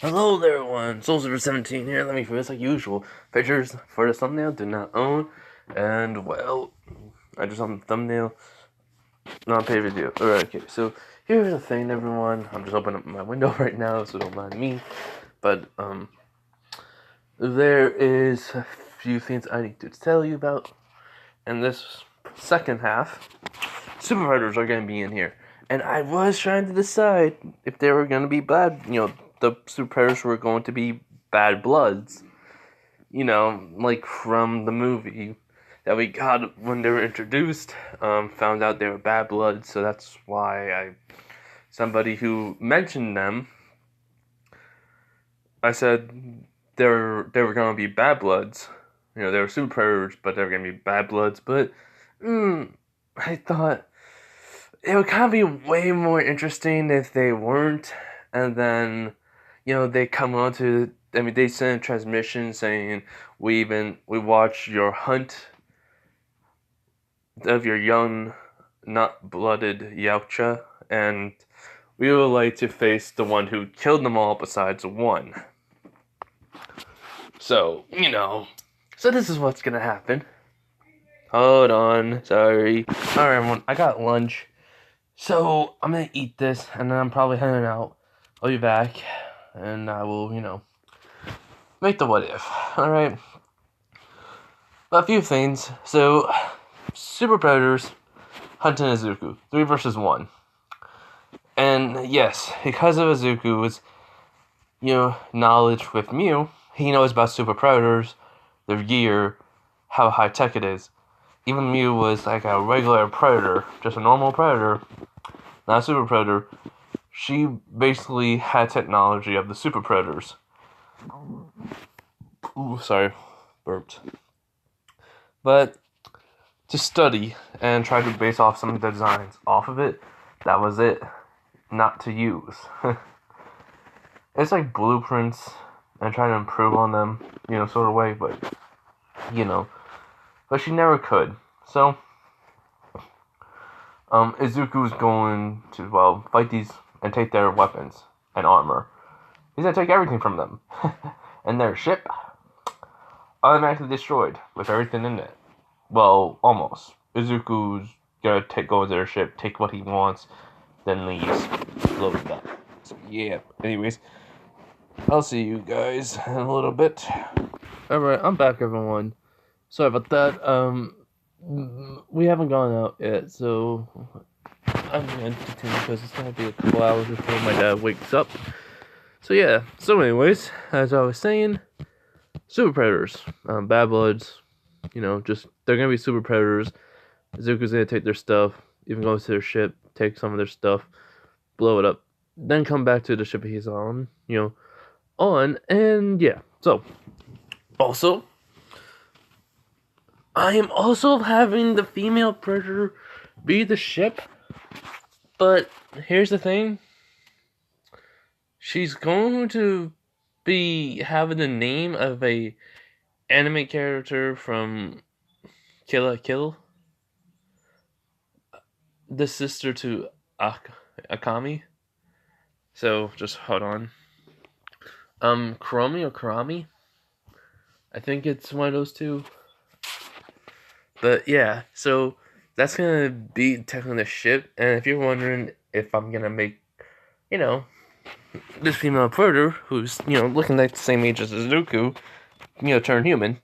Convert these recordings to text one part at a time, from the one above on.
Hello there, everyone. Soulsilver17 here. Let me first, like usual, pictures for the thumbnail do not own, and well, I just on the thumbnail, not pay video. Alright, okay. So here's the thing, everyone. I'm just opening up my window right now, so don't mind me. But there is a few things I need to tell you about. In this second half, Super Predators are going to be in here. And I was trying to decide if they were going to be bad, the Super Predators were going to be bad bloods. Like from the movie that we got when they were introduced, found out they were bad bloods, so that's why somebody who mentioned them, I said they were going to be bad bloods. They were Super Predators, but they were going to be bad bloods, but I thought it would kind of be way more interesting if they weren't, and then, they come on to, they send a transmission saying, we watch your hunt of your young, not-blooded Yautja, and we would like to face the one who killed them all besides one. So, so this is what's gonna happen. Hold on, sorry. Alright, everyone, I got lunch. So, I'm gonna eat this, and then I'm probably heading out. I'll be back, and I will, make the what if. Alright. A few things. So, Super Predators hunting Izuku. 3 versus 1. And yes, because of Izuku's, knowledge with Mew, he knows about Super Predators, their gear, how high tech it is. Even Mew was like a regular predator, just a normal predator, not a super predator. She basically had technology of the super predators. Ooh, sorry, burped. But to study and try to base off some of the designs off of it, that was it. Not to use. It's like blueprints and trying to improve on them, sort of way, but but she never could. So Izuku's going to fight these and take their weapons and armor. He's gonna take everything from them. And their ship automatically destroyed with everything in it. Well, almost. Izuku's gonna go into their ship, take what he wants, then leaves. Blow it up. So yeah. Anyways, I'll see you guys in a little bit. Alright, I'm back, everyone. Sorry about that. We haven't gone out yet, so I'm gonna continue because it's gonna be a couple hours before my dad wakes up. So yeah. So anyways, as I was saying, Super Predators, bad bloods. Just they're gonna be Super Predators. Zuko's gonna take their stuff, even go to their ship, take some of their stuff, blow it up, then come back to the ship he's on. And yeah. So also, I am also having the female predator be the ship, but here's the thing. She's going to be having the name of a anime character from Kill la Kill, the sister to Akami. So just hold on. Kuromi or Kurami? I think it's one of those two. But yeah, so that's gonna be technically the ship. And if you're wondering if I'm gonna make, this female predator who's, looking like the same age as Izuku, turn human,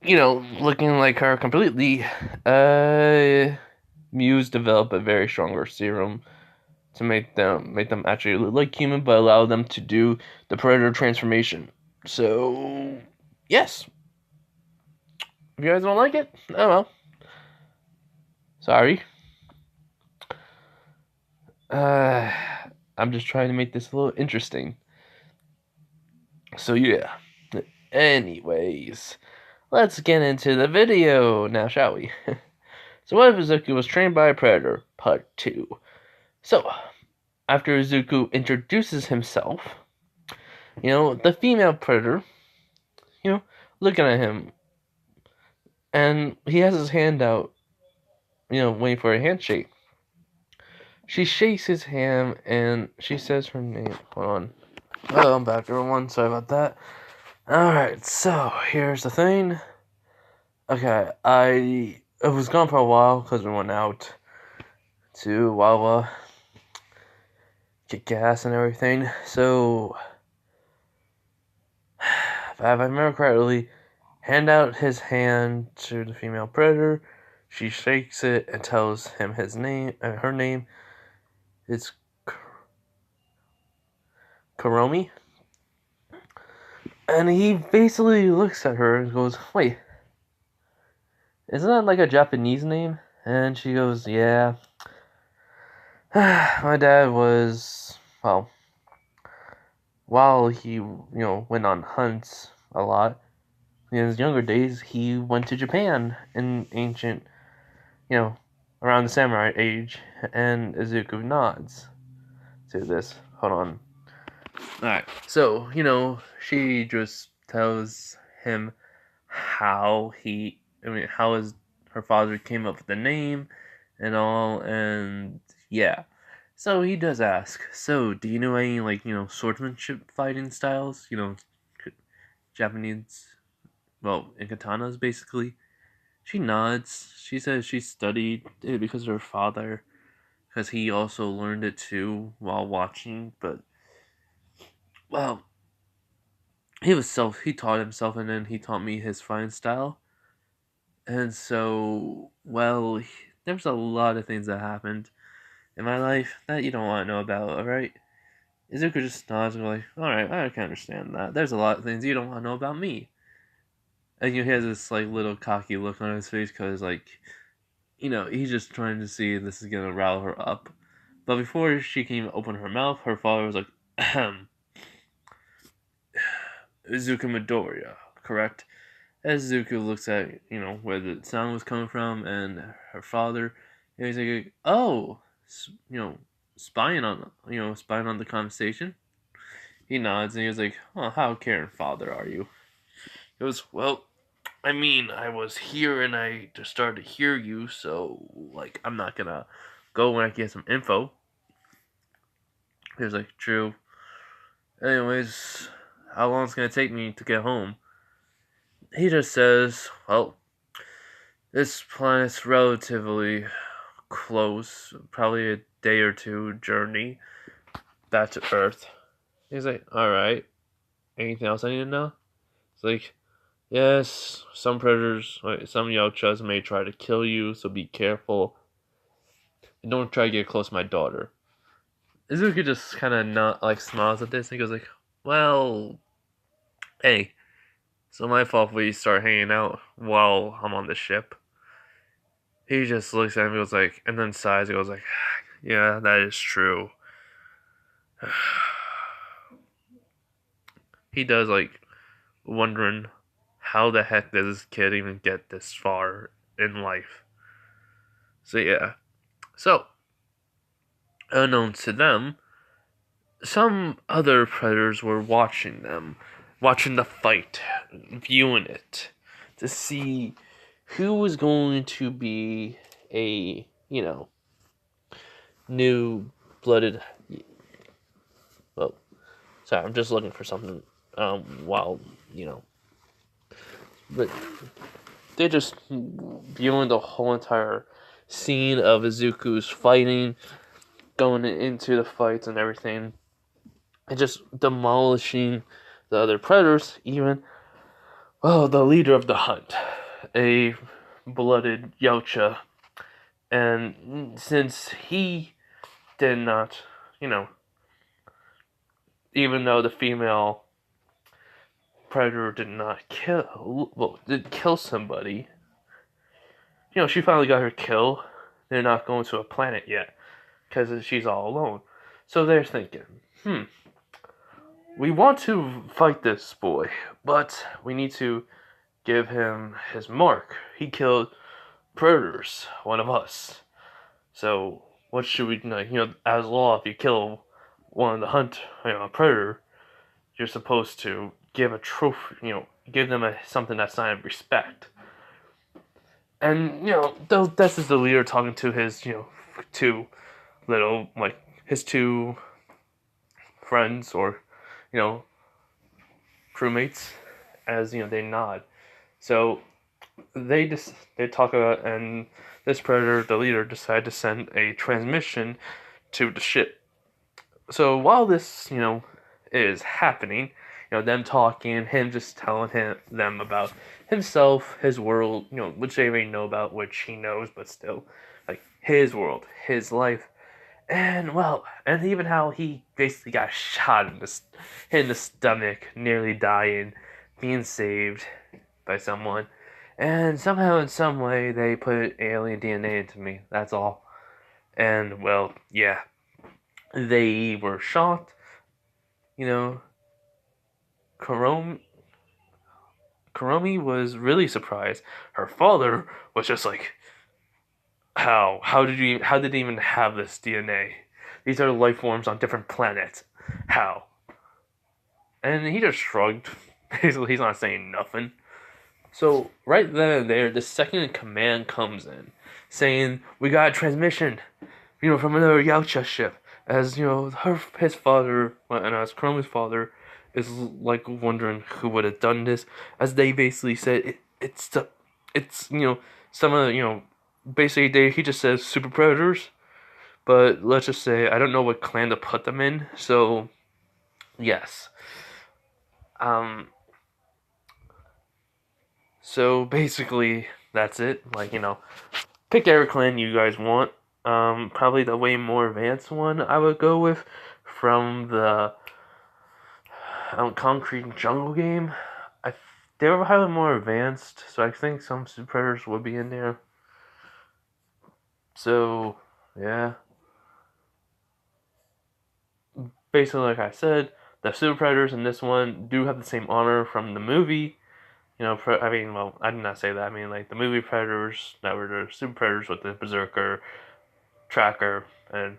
looking like her completely, Muse develop a very stronger serum to make them actually look like human, but allow them to do the predator transformation. So, yes. If you guys don't like it, oh well. Sorry. I'm just trying to make this a little interesting. So yeah. Anyways, let's get into the video now, shall we? So what if Izuku was trained by a predator? Part 2. So, after Izuku introduces himself, the female predator, looking at him, and he has his hand out, waiting for a handshake. She shakes his hand, and she says her name. Hold on. Oh, I'm back, everyone. Sorry about that. Alright, so here's the thing. Okay, I was gone for a while because we went out to Wawa, get gas and everything. So, if I remember correctly, hand out his hand to the female predator. She shakes it and tells him his name, her name. It's Karomi. And he basically looks at her and goes, "Wait, isn't that like a Japanese name?" And she goes, "Yeah." My dad was, well, while he, went on hunts a lot, in his younger days, he went to Japan in ancient, around the samurai age, and Izuku nods to this. Hold on. Alright, so, she just tells him how her father came up with the name and all, and yeah. So he does ask, so do you know any, swordsmanship fighting styles? Japanese, well, in katanas, basically. She nods. She says she studied it because of her father, because he also learned it too while watching, but, well, he taught himself, and then he taught me his fighting style. And so, well, there's a lot of things that happened in my life that you don't want to know about, alright? Izuku just nods and goes like, alright, I can understand that. There's a lot of things you don't want to know about me. And he has this, little cocky look on his face because, he's just trying to see if this is going to rile her up. But before she can even open her mouth, her father was like, ahem, Izuku Midoriya, correct? As Zuko looks at, where the sound was coming from and her father, and he's like, oh, spying on the conversation. He nods and he was like, oh, how caring father are you? He goes, well, I mean, I was here and I just started to hear you, so, I'm not gonna go when I get some info. He was like, true. Anyways, how long it's gonna take me to get home? He just says, well, this planet's relatively close, probably a day or two journey back to Earth. He's like, alright, anything else I need to know? It's like, yes, some predators, some Yakuchas may try to kill you, so be careful. And don't try to get close to my daughter. Izuku just kind of not smiles at this and he goes like, well, hey, so my fault if we start hanging out while I'm on the ship. He just looks at me and goes like, and then sighs and goes like, yeah, that is true. He does wondering how the heck does this kid even get this far in life. So yeah. So unknown to them, some other predators were watching them, watching the fight, viewing it to see who was going to be a, new blooded. Well, sorry, I'm just looking for something while, but they're just viewing the whole entire scene of Izuku's fighting, going into the fights and everything, and just demolishing the other predators, even, well, the leader of the hunt, a blooded Yautja. And since he did not, even though the female predator did kill somebody, she finally got her kill. They're not going to a planet yet because she's all alone. So they're thinking, we want to fight this boy, but we need to give him his mark. He killed predators, one of us. So what should we do? As law, if you kill one of the a predator, you're supposed to give a trophy, give them something that's sign of respect. And, this is the leader talking to his, two little, his two friends, or, you know, crewmates as they nod. So they talk about, and this predator, the leader, decided to send a transmission to the ship. So while this is happening, them talking, him just telling them about himself, his world, which they already know about, which he knows, but still, like his world, his life, and well, and even how he basically got shot in the stomach, nearly dying, being saved by someone, and somehow in some way they put alien DNA into me. That's all. And well, yeah, they were shocked. You know, Karomi Karomi was really surprised. Her father was just like, "How? How did he even have this DNA? These are life forms on different planets. How?" And he just shrugged. Basically, he's not saying nothing. So right then and there, the second in command comes in, saying, "We got a transmission, from another Yautja ship." As his father, and as Chrome's father, is like wondering who would have done this. As they basically said, it's some of basically he just says super predators, but let's just say I don't know what clan to put them in. So yes, um, so basically that's it. Like pick every clan you guys want. Probably the way more advanced one I would go with from the Concrete Jungle game. They were highly more advanced, so I think some super predators would be in there. So yeah, basically like I said, the super predators in this one do have the same honor from the movie. I mean, well, I did not say that. I mean, like the movie predators that were the super predators with the berserker, tracker, and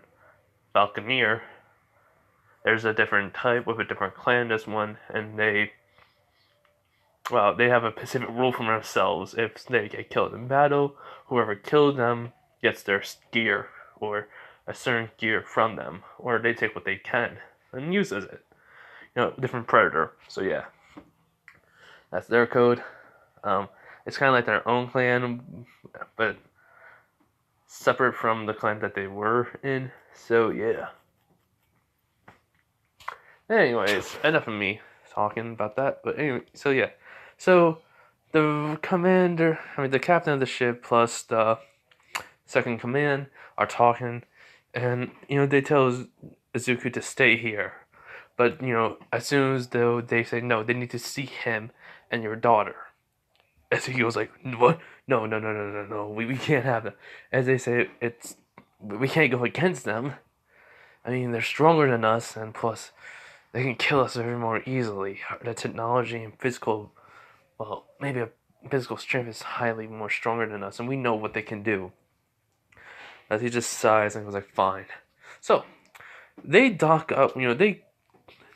falconeer. There's a different type with a different clan. This one, and they have a specific rule for themselves. If they get killed in battle, whoever killed them gets their gear or a certain gear from them, or they take what they can and uses it. Different predator. So yeah, that's their code. Um, it's kind of like their own clan, but separate from the clan that they were in. So yeah. Anyways, enough of me talking about that. But anyway, so yeah. So the the captain of the ship plus the second command are talking, and they tell Izuku to stay here. But as soon as though they say no, they need to see him and your daughter. Izuku was like, "What? No, no, no, no, no, no. We can't have them." As they say, we can't go against them. I mean, they're stronger than us, and plus, they can kill us very more easily. The technology and physical, well, maybe a physical strength is highly more stronger than us, and we know what they can do. As he just sighs and was like, "Fine." So they dock up.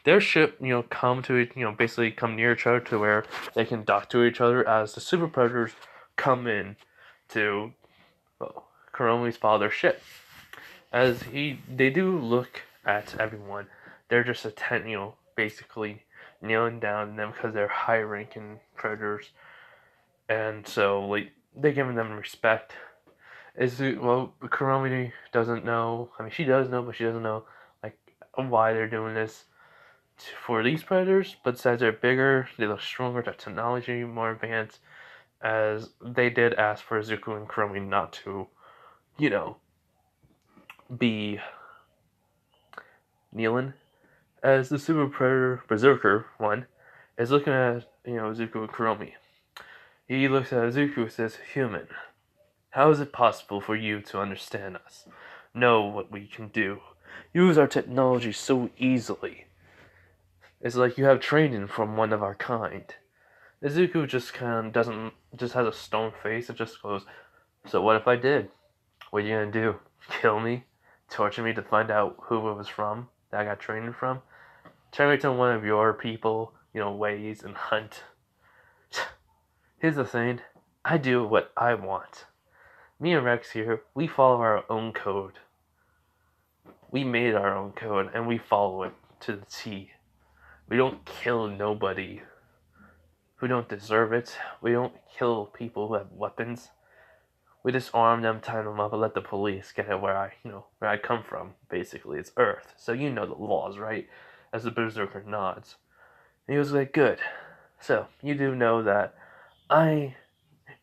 Their ship, come to it. Basically come near each other to where they can dock to each other as the super predators come in to Kuromi's father's ship. As they do look at everyone. They're just basically kneeling down them because they're high-ranking predators, and so like they giving them respect. Kuromi doesn't know. I mean, she does know, but she doesn't know like why they're doing this for these predators. But since they're bigger, they look stronger. Their technology more advanced. As they did ask for Zuko and Kuromi not to, you know, be kneeling. As the Super Predator Berserker one is looking at Zuko and Kuromi. He looks at Zuko and says, "Human, how is it possible for you to understand us? Know what we can do? Use our technology so easily. It's like you have training from one of our kind." Izuku just kind of doesn't, just has a stone face and just goes, "So what if I did? What are you gonna do? Kill me? Torture me to find out who it was from that I got training from? Turn me to one of your people, ways and hunt." Here's the thing, I do what I want. Me and Rex here, we follow our own code. We made our own code and we follow it to the T. We don't kill nobody who don't deserve it. We don't kill people who have weapons. We disarm them, tie them up, and let the police get it where I come from. Basically, it's Earth, so you know the laws, right? As the berserker nods, and he was like, "Good. So you do know that I,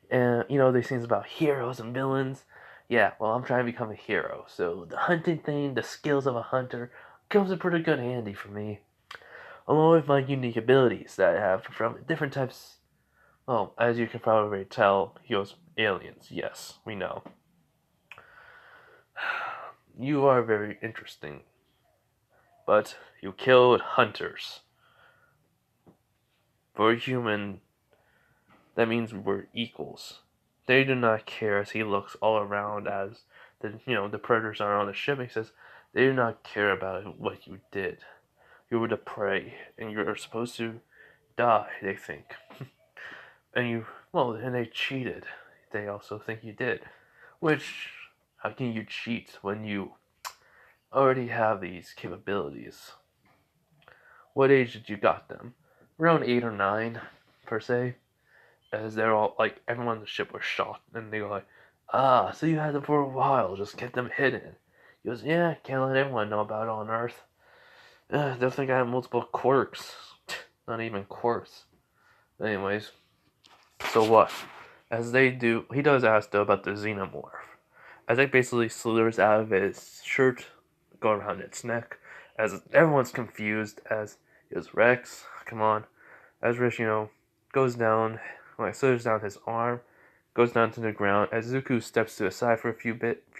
these things about heroes and villains. Yeah, well, I'm trying to become a hero. So the hunting thing, the skills of a hunter, comes in pretty good handy for me, along with my unique abilities that I have from different types. Well, as you can probably tell, he was aliens. Yes, we know. You are very interesting, but you killed hunters. For a human, that means we're equals. They do not care as he looks all around as the predators are on the ship. He says they do not care about what you did. You were the prey, and you're supposed to die. They think, and and they cheated. They also think you did. Which, how can you cheat when you already have these capabilities? What age did you got them? Around 8 or 9, per se. As they're all like everyone on the ship was shocked, and they go like, "Ah, so you had them for a while, just kept them hidden." He goes, "Yeah, can't let everyone know about it on Earth. They'll think I have multiple quirks. Not even quirks." Anyways, so what? As they do, he does ask though about the xenomorph. As it basically slithers out of his shirt, go around its neck. As everyone's confused, as he goes, "Rex, come on." As Rich, goes down, like slithers down his arm, goes down to the ground. As Zuko steps to the side for a few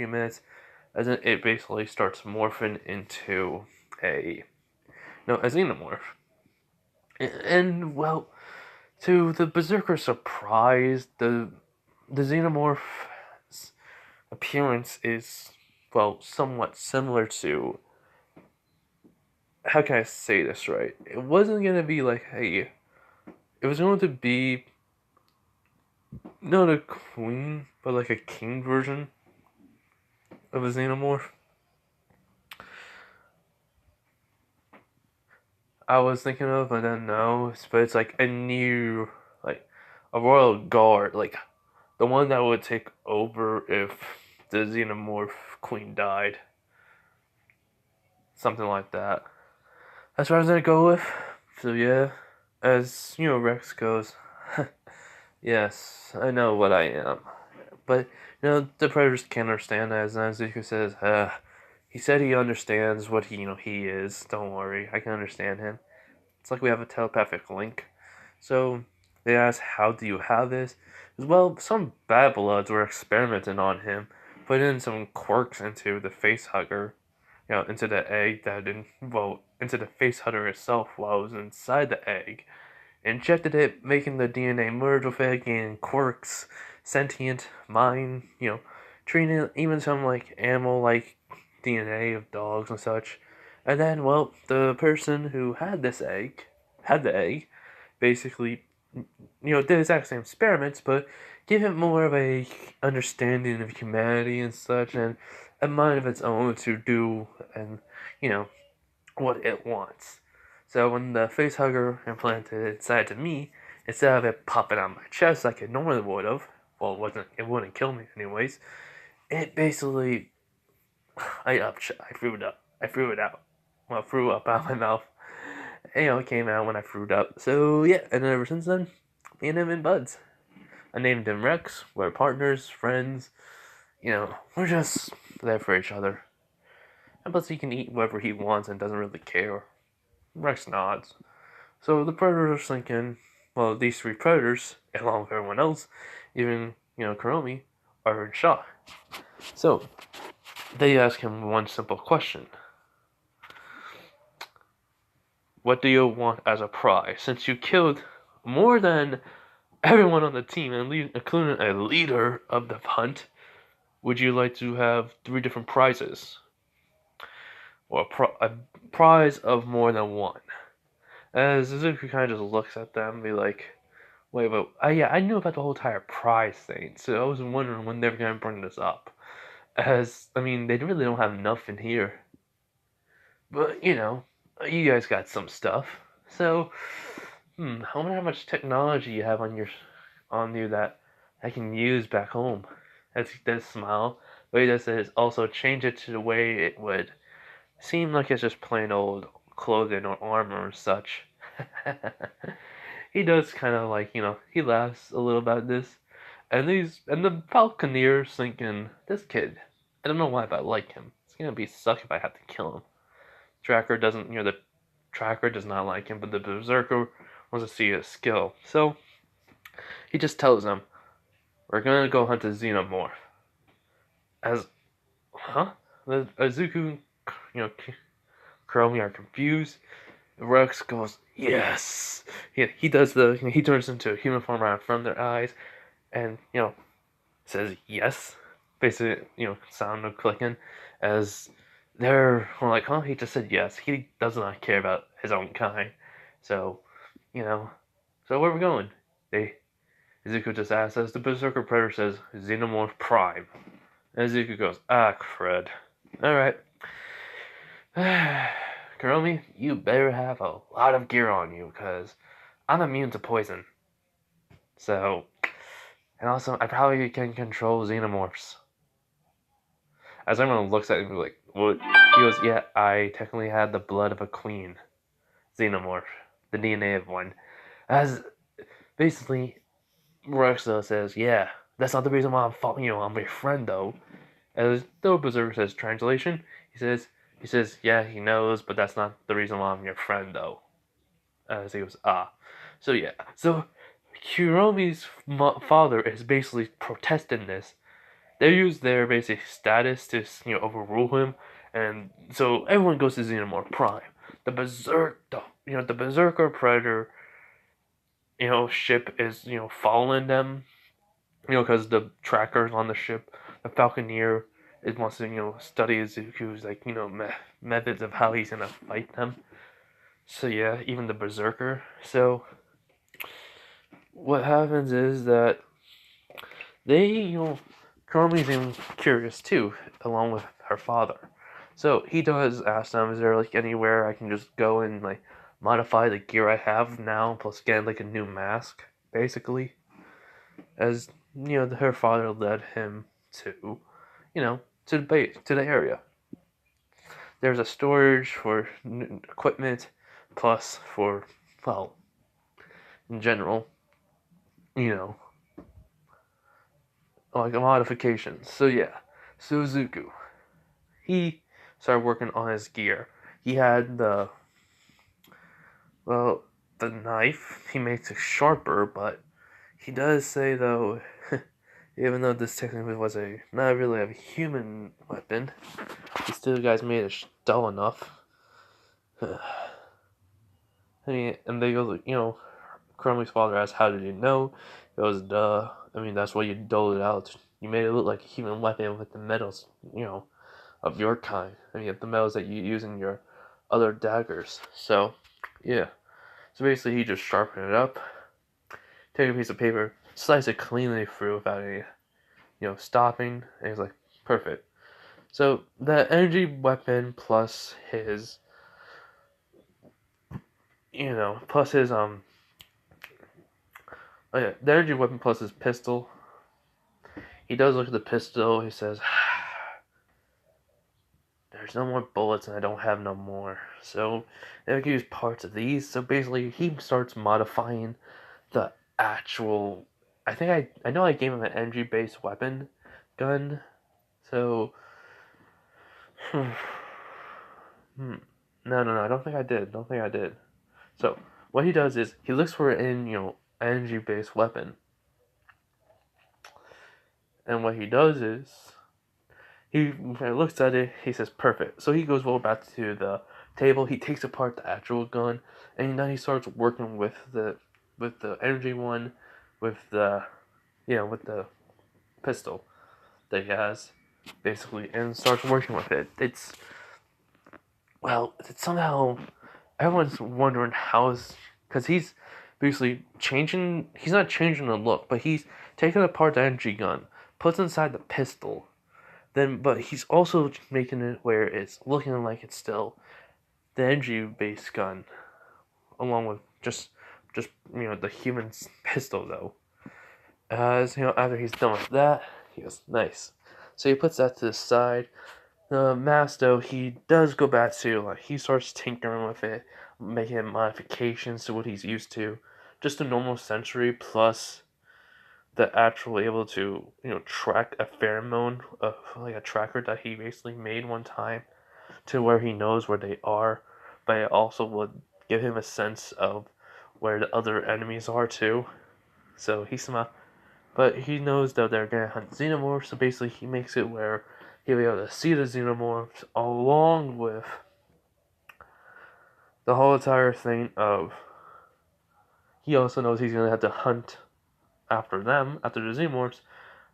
minutes, as it basically starts morphing into a xenomorph. And well, to the Berserker's surprise, the xenomorph's appearance is somewhat similar to, how can I say this right? It wasn't gonna be like, hey, it was going to be not a queen, but like a king version of a xenomorph. I was thinking of, but then no, but it's like a new, like a royal guard, like the one that would take over if the xenomorph queen died, something like that. That's what I was gonna go with. So yeah, as Rex goes, yes, I know what I am. But the predators can't understand that. As Nazuko says, he said he understands what he is. Don't worry, I can understand him. It's like we have a telepathic link. So they ask, "How do you have this?" As well, some bad bloods were experimenting on him, putting in some quirks into the face hugger, into the egg into the face hugger itself while it was inside the egg. Injected it, making the DNA merge with it, gaining quirks, sentient, mind, treating even some like animal like DNA of dogs and such. And then, well, the person who had the egg, basically, did the exact same experiments, but give it more of a understanding of humanity and such, and a mind of its own to do and what it wants. So when the face hugger implanted it inside to me, instead of it popping out my chest like it normally would have, well, it wouldn't kill me anyways. It basically, I threw it up. I threw it out. Well, threw up out of my mouth. It came out when I threw it up. So yeah, and then ever since then, me and him been buds. I named him Rex. We're partners, friends. We're just there for each other. And plus, he can eat whatever he wants and doesn't really care. Rex nods. So the predators are thinking, well, these three predators, along with everyone else, even, Kuromi, are in shock. So they ask him one simple question: what do you want as a prize? Since you killed more than everyone on the team, including a leader of the hunt, would you like to have 3 different prizes? Or a prize of more than one? As Suzuki kind of just looks at them and be like, wait, but yeah, I knew about the whole entire prize thing, so I was wondering when they were going to bring this up. As, I mean, they really don't have enough in here. But, you guys got some stuff. So, I wonder how much technology you have on you that I can use back home. As he does smile, what he does is also change it to the way it would seem like it's just plain old clothing or armor or such. He does kind of like, he laughs a little about this. And the Falconeer's thinking, this kid, I don't know why, but I like him. It's gonna be suck if I have to kill him. Tracker doesn't, the Tracker does not like him, but the Berserker wants to see his skill. So he just tells them, we're gonna go hunt a Xenomorph. As, huh? The Azuku, you know, Kuromi are confused. Rex goes, yes! He does he turns into a human form right in front of their eyes, and, says yes. Basically, sound of clicking, as they're like, huh? He just said yes. He does not care about his own kind. So, you know, so where are we going? Izuku just asks, as the Berserker Predator says, Xenomorph Prime. And Izuku goes, ah, crud. Alright. Kuromi, you better have a lot of gear on you, because I'm immune to poison. So, and also, I probably can control xenomorphs. As everyone looks at him, like, what? He goes, yeah, I technically had the blood of a queen xenomorph, the DNA of one. As basically, Roxo says, yeah, that's not the reason why I'm your friend though. As the Berserker says, translation, he says, yeah, he knows, but that's not the reason why I'm your friend though. As he goes, ah. So yeah, so Kuromi's father is basically protesting this. They use their basic status to overrule him, and so everyone goes to Xenomorph Prime. The Berserker Predator, ship is following them, because the trackers on the ship, the Falconeer, it wants to study Izuku's methods of how he's gonna fight them. So yeah, even the Berserker. So what happens is that they, Kuromi's even curious too, along with her father. So he does ask them, is there like anywhere I can just go and like modify the gear I have now, plus get like a new mask, basically? As her father led him to, to the base, to the area. There's a storage for equipment, plus for, well, in general, you know, like a modification. So yeah, Suzuku, he started working on his gear. He had the knife. He makes it sharper, but he does say though, even though this technically was not really a human weapon, he still guys made it dull enough. I mean, and they go, Crumley's father asks, "How did you know?" He goes, "Duh. I mean, that's why you dulled it out. You made it look like a human weapon with the metals, of your kind. I mean, the metals that you use in your other daggers." So, yeah. So basically, he just sharpened it up, take a piece of paper, slice it cleanly through without any, stopping, and he's like, "Perfect." So the energy weapon plus his, plus his oh yeah, the energy weapon plus his pistol. He does look at the pistol. He says, "There's no more bullets, and I don't have no more. So I can use parts of these." So basically, he starts modifying the actual. I know I gave him an energy based weapon gun. So no, I don't think I did. Don't think I did. So what he does is he looks for an energy based weapon, and what he does is he looks at it. He says, "Perfect." So he goes back to the table. He takes apart the actual gun, and then he starts working with the energy one, with the with the pistol that he has, basically, and starts working with it. It's somehow everyone's wondering because he's basically changing. He's not changing the look, but he's taking apart the energy gun, puts inside the pistol. But he's also making it where it's looking like it's still the energy based gun, along with just the human's pistol though. As after he's done with that, he goes nice. So he puts that to the side. The mask though, he does go back to he starts tinkering with it, making modifications to what he's used to. Just a normal sentry plus the actual able to track a pheromone of like a tracker that he basically made one time to where he knows where they are, but it also would give him a sense of where the other enemies are too. So but he knows that they're gonna hunt xenomorphs. So basically, he makes it where he'll be able to see the xenomorphs along with the whole entire thing of. He also knows he's gonna have to hunt after them, after the xenomorphs,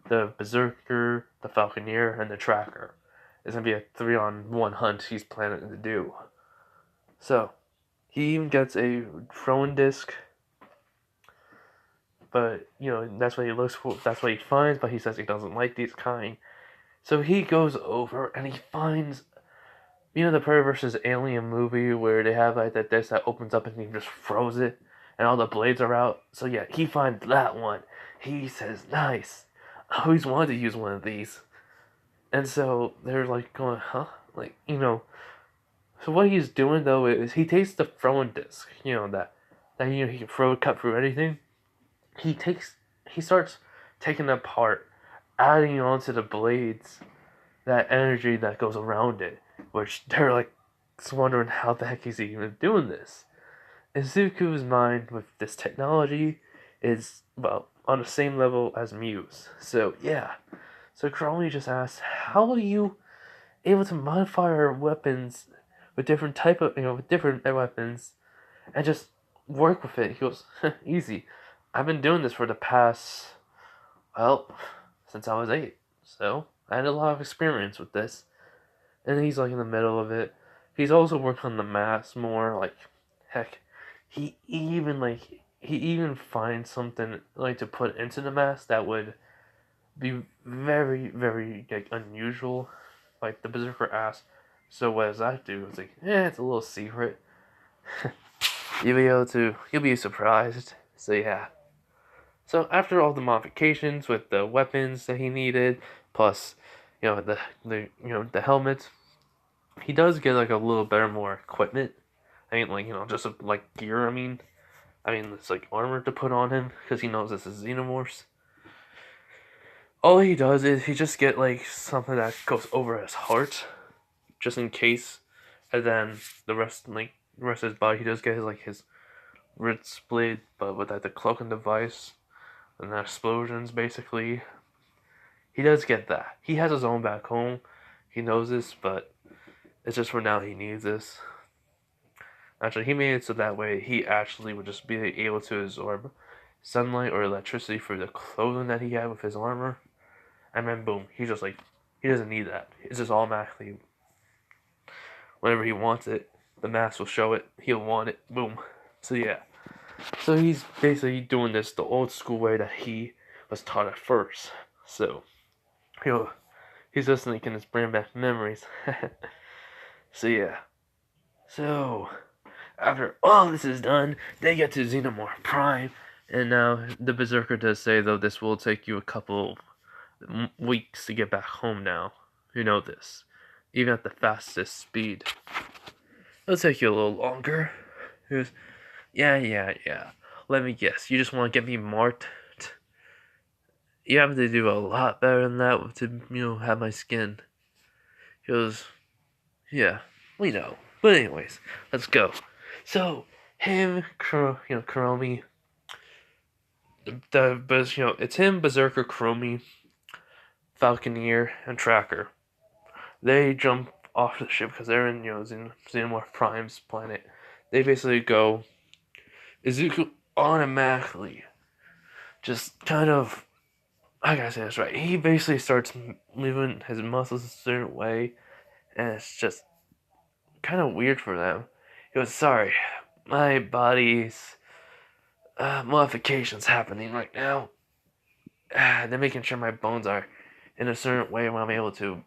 the berserker, the falconeer, and the tracker. It's gonna be a 3-on-1 hunt he's planning to do. So he even gets a throwing disc, but that's what he looks for. That's what he finds, but he says he doesn't like these kind. So he goes over and he finds, the Prey versus Alien movie where they have like that disc that opens up and he just throws it, and all the blades are out. So yeah, he finds that one. He says, "Nice. I always wanted to use one of these." And so they're like going, "Huh?" So what he's doing though is he takes the throwing disc, that he can throw cut through anything. He starts taking it apart, adding onto the blades that energy that goes around it, which they're like wondering how the heck he's even doing this. And Zuku's mind with this technology is on the same level as Muse. So yeah. So Crowley just asks, how are you able to modify our weapons with different type of with different weapons and just work with it? He goes, easy. I've been doing this for the past since I was 8. So I had a lot of experience with this. And he's like in the middle of it. He's also working on the mask more, heck, he even finds something to put into the mask that would be very, very unusual. Like the Berserker asks, so what does that do? It's it's a little secret. You'll be surprised. So yeah. So after all the modifications with the weapons that he needed, plus the helmets, he does get a little better more equipment. I mean just gear. It's armor to put on him because he knows this is xenomorphs. All he does is he just get something that goes over his heart, just in case, and then the rest of his body he does get his wrist split, but with the cloaking device and the explosions basically. He does get that. He has his own back home. He knows this, but it's just for now he needs this. Actually, he made it so that way he actually would just be able to absorb sunlight or electricity through the clothing that he had with his armor. And then boom, he doesn't need that. It's just automatically, whenever he wants it, the mask will show it. He'll want it. Boom. So yeah. So he's basically doing this the old school way that he was taught at first. So he's just can just bring back memories. So yeah. So after all this is done, they get to Xenomorph Prime, and now the Berserker does say though this will take you a couple weeks to get back home now. You know this. Even at the fastest speed. It'll take you a little longer. He goes, yeah. Let me guess. You just want to get me marked? You have to do a lot better than that to, have my skin. He goes, yeah, we know. But anyways, let's go. So, him, Kuromi, it's him, Berserker, Kuromi, Falconeer, and Tracker. They jump off the ship because they're in, Xenomorph Prime's planet. They basically go. Izuku automatically just kind of. I gotta say this right. He basically starts moving his muscles a certain way, and it's just kind of weird for them. He goes, sorry, my body's modifications happening right now. They're making sure my bones are in a certain way where I'm able to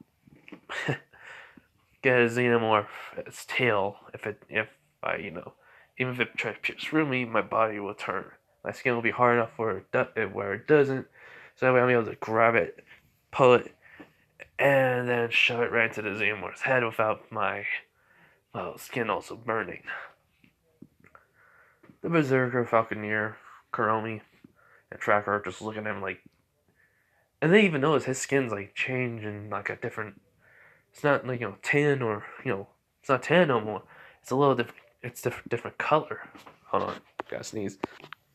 get a xenomorph its tail if I even if it tries to pierce through me, my body will turn. My skin will be hard enough where it doesn't, so that way I'm able to grab it, pull it, and then shove it right into the Xenomorph's head without my skin also burning. The Berserker, Falconeer, Kuromi, and Tracker are just looking at him like, and they even notice his skin's like changing like a different. It's not like tan or it's not tan no more. It's a little different. It's different color. Hold on, gotta sneeze.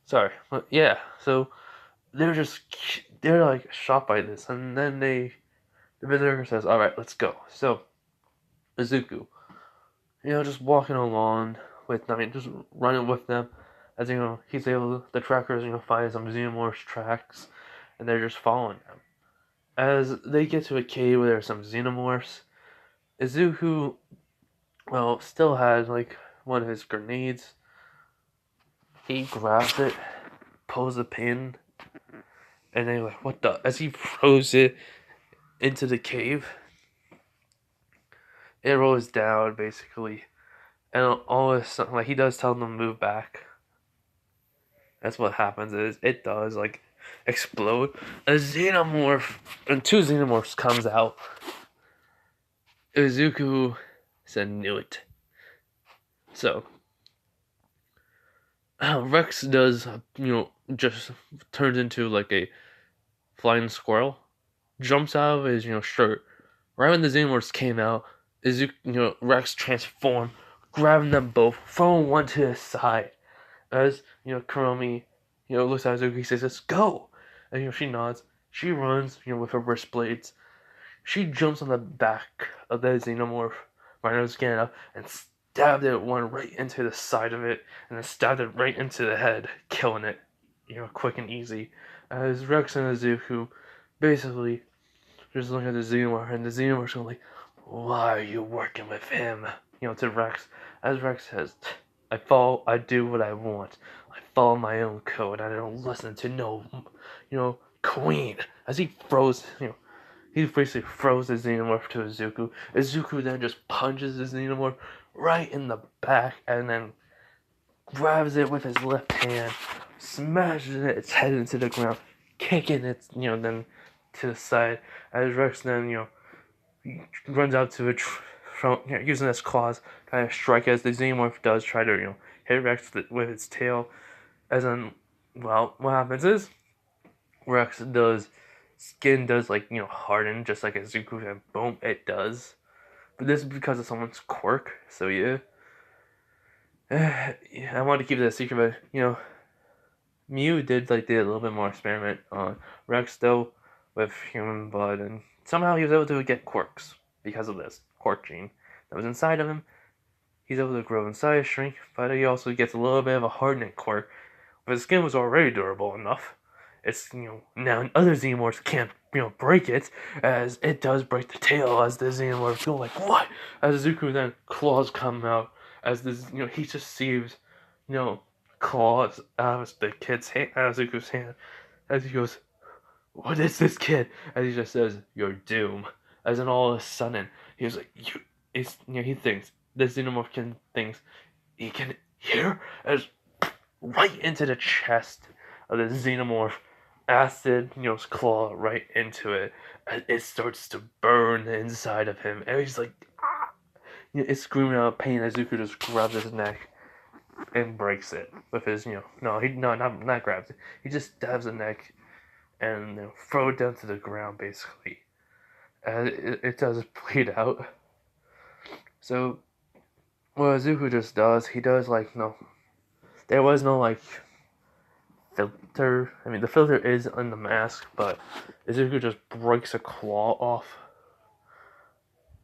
Sorry, but yeah. So they're like shocked by this, and then the Berserker says, "All right, let's go." So Izuku, just walking along just running with them, as he's able, the trackers, find some Xenomorphs tracks, and they're just following them. As they get to a cave where there's some Xenomorphs, Izuku, still has like one of his grenades. He grabs it, pulls the pin, and they're like, "What the?" As he throws it into the cave, it rolls down basically, and all of a sudden, like he does tell them to move back. That's what happens. Is it does like explode? A Xenomorph and two Xenomorphs comes out. Izuku said, "Knew it." So Rex does, just turns into like a flying squirrel, jumps out of his, shirt. Right when the Xenomorphs came out, Izuku, Rex transformed, grabbing them both, throwing one to the side. As, Kuromi, looks at Izuku, he says, "Let's go!" And, she nods. She runs, with her wrist blades. She jumps on the back of the Xenomorph, Rhino's getting up, and stabbed it one right into the side of it, and then stabbed it right into the head, killing it, quick and easy. As Rex and Izuku basically just look at the Xenomorph, and the Xenomorph's going like, "Why are you working with him?" To Rex. As Rex says, I do what I want. I follow my own code. I don't listen to no, queen." As he throws, he basically throws the Xenomorph to Izuku. Izuku then just punches the Xenomorph right in the back, and then grabs it with his left hand, smashes its head into the ground, kicking it, then to the side. As Rex then, he runs out to it from using his claws, kind of strike as the Xenomorph does try to, hit Rex with its tail. As then, what happens is Rex does skin does like harden just like a Zuku, and boom, it does. But this is because of someone's quirk. So yeah, I wanted to keep it a secret, but Mew did a little bit more experiment on Rex though with human blood, and somehow he was able to get quirks because of this quirk gene that was inside of him. He's able to grow in size, shrink, but he also gets a little bit of a hardening quirk. But his skin was already durable enough. It's now other Xenomorphs can't break it, as it does break the tail. As the Xenomorphs go like, "What?" As Zuko then claws come out, as this he just sees claws out of the kid's hand, out of Zuko's hand, as he goes, "What is this, kid?" As he just says, "Your doom." As in all of a sudden he was like, "You," it's he thinks the Xenomorph thinks he can hear, as right into the chest of the Xenomorph, acid, claw right into it, and it starts to burn the inside of him, and he's like, ah! It's screaming out of pain as Zuko just grabs his neck and breaks it with his, not grabs it, he just stabs the neck and throw it down to the ground basically, and it does bleed out. So what Zuko just does, he does there was no filter. I mean, the filter is on the mask, but Izuku just breaks a claw off.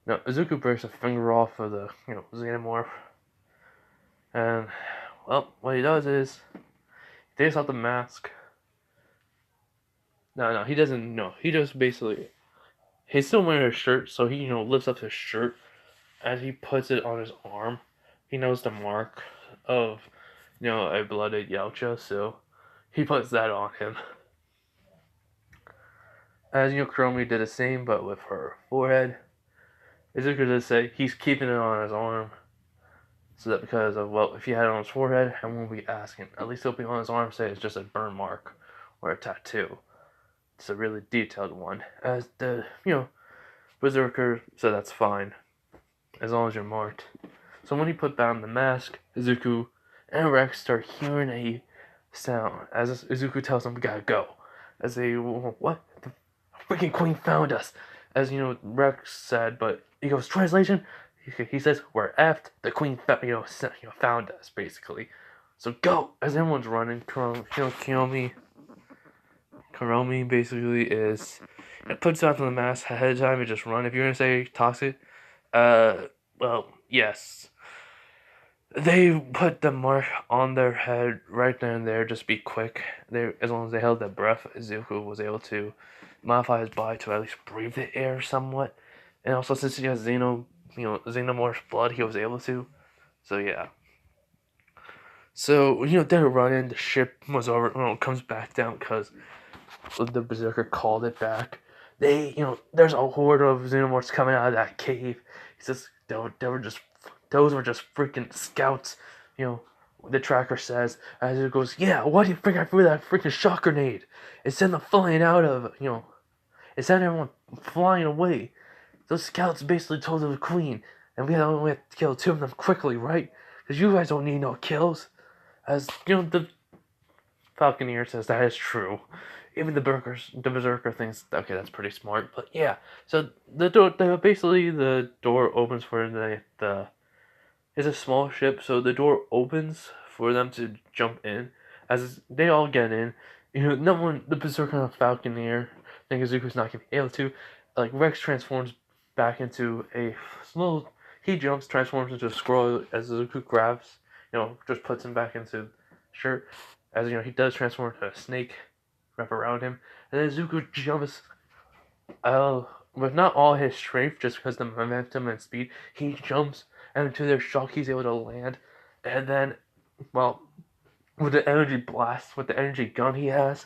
No, Izuku breaks a finger off of the, Xenomorph. And, what he does is, he takes out the mask. No, he doesn't, no, he just basically, he's still wearing a shirt, so he, lifts up his shirt. As he puts it on his arm, he knows the mark of, a blooded Yautja, so he puts that on him. As Kuromi did the same, but with her forehead. Izuku does say he's keeping it on his arm, So that because of, well, if he had it on his forehead, I won't be asking. At least it'll be on his arm, say it's just a burn mark or a tattoo. It's a really detailed one. As the, Berserker said that's fine, as long as you're marked. So when he put down the mask, Izuku and Rex start hearing a sound. As Izuku tells them, we gotta go. As they, what? The freaking queen found us. As, Rex said, but he goes, translation? He says, we're effed. The queen, found us, basically. So go! As everyone's running, Kuromi basically is, it puts out the mask ahead of time and just run. If you're gonna say toxic, well, yes. They put the mark on their head right then and there, just be quick. As long as they held their breath, Izuku was able to modify his body to at least breathe the air somewhat. And also, since he has Xenomorph's blood, he was able to. So, yeah. So, they're running, the ship was over, comes back down because the Berserker called it back. There's a horde of Xenomorphs coming out of that cave. He says, those were just freaking scouts, the tracker says, as it goes, yeah, why do you think I threw that freaking shock grenade? It sent them flying out of, it sent everyone flying away. Those scouts basically told the queen, and we only have to kill 2 of them quickly, right? Because you guys don't need no kills. As, the Falconeer says that is true. Even the Berserker thinks, okay, that's pretty smart. But yeah, so the door opens for the it's a small ship, so the door opens for them to jump in. As they all get in, no one, the Berserker and the Falconeer, think Izuku's not gonna be able to. Like, Rex transforms back into a little, he jumps, transforms into a squirrel as Izuku grabs, just puts him back into shirt. As he does transform into a snake, wrap around him, and then Izuku jumps, with not all his strength, just because the momentum and speed, he jumps, and to their shock, he's able to land, and then, well, with the energy blast, with the energy gun he has,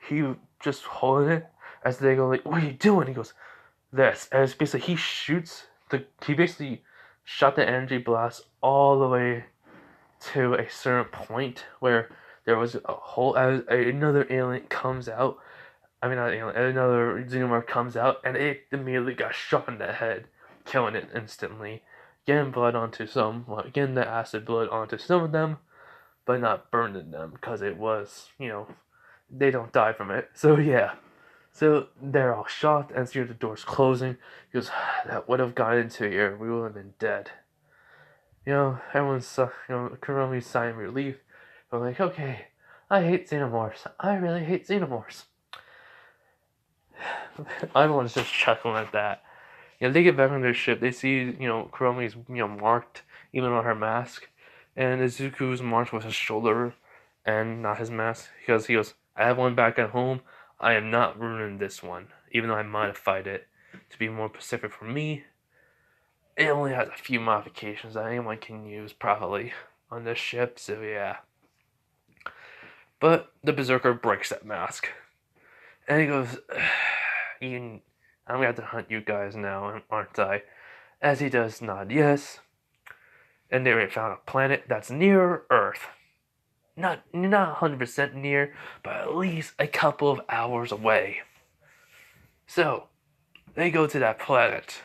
he just holding it, as they go like, what are you doing? He goes, this, and it's basically, he basically shot the energy blast all the way to a certain point where there was a whole, another alien comes out, I mean, not alien, another Xenomorph comes out, and it immediately got shot in the head, killing it instantly, getting blood onto some, getting the acid blood onto some of them, but not burning them, because it was, they don't die from it. So yeah. So they're all shocked, and see the door's closing. He goes, that would have gotten into here, we would have been dead. Everyone's, Kuromi's sighing relief. They're like, okay, I hate Xenomorphs. I really hate Xenomorphs. Everyone's just chuckling at that. They get back on their ship. They see, Kuromi's, marked, even on her mask. And Izuku's marked with his shoulder and not his mask. Because he goes, I have one back at home. I am not ruining this one. Even though I modified it to be more specific for me. It only has a few modifications that anyone can use probably on this ship, so yeah. But the Berserker breaks that mask. And he goes, I'm gonna have to hunt you guys now, aren't I? As he does nod yes. And they found a planet that's near Earth. Not 100% near, but at least a couple of hours away. So, they go to that planet.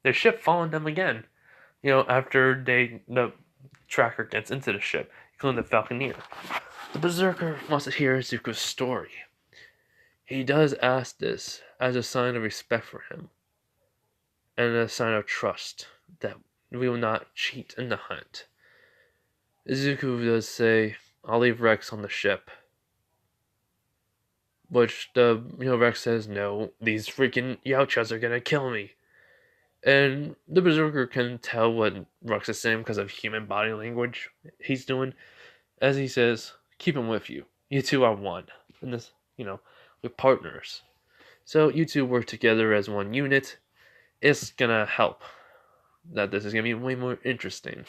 Their ship following them again. After the tracker gets into the ship, including the Falconeer. The Berserker wants to hear Izuku's story. He does ask this as a sign of respect for him, and a sign of trust that we will not cheat in the hunt. Izuku does say, I'll leave Rex on the ship. Which Rex says, no, these freaking Yautjas are gonna kill me. And the Berserker can tell what Rex is saying because of human body language he's doing. As he says, keep him with you. You two are one. And this, we're partners. So you two work together as one unit. It's gonna help. That this is gonna be way more interesting.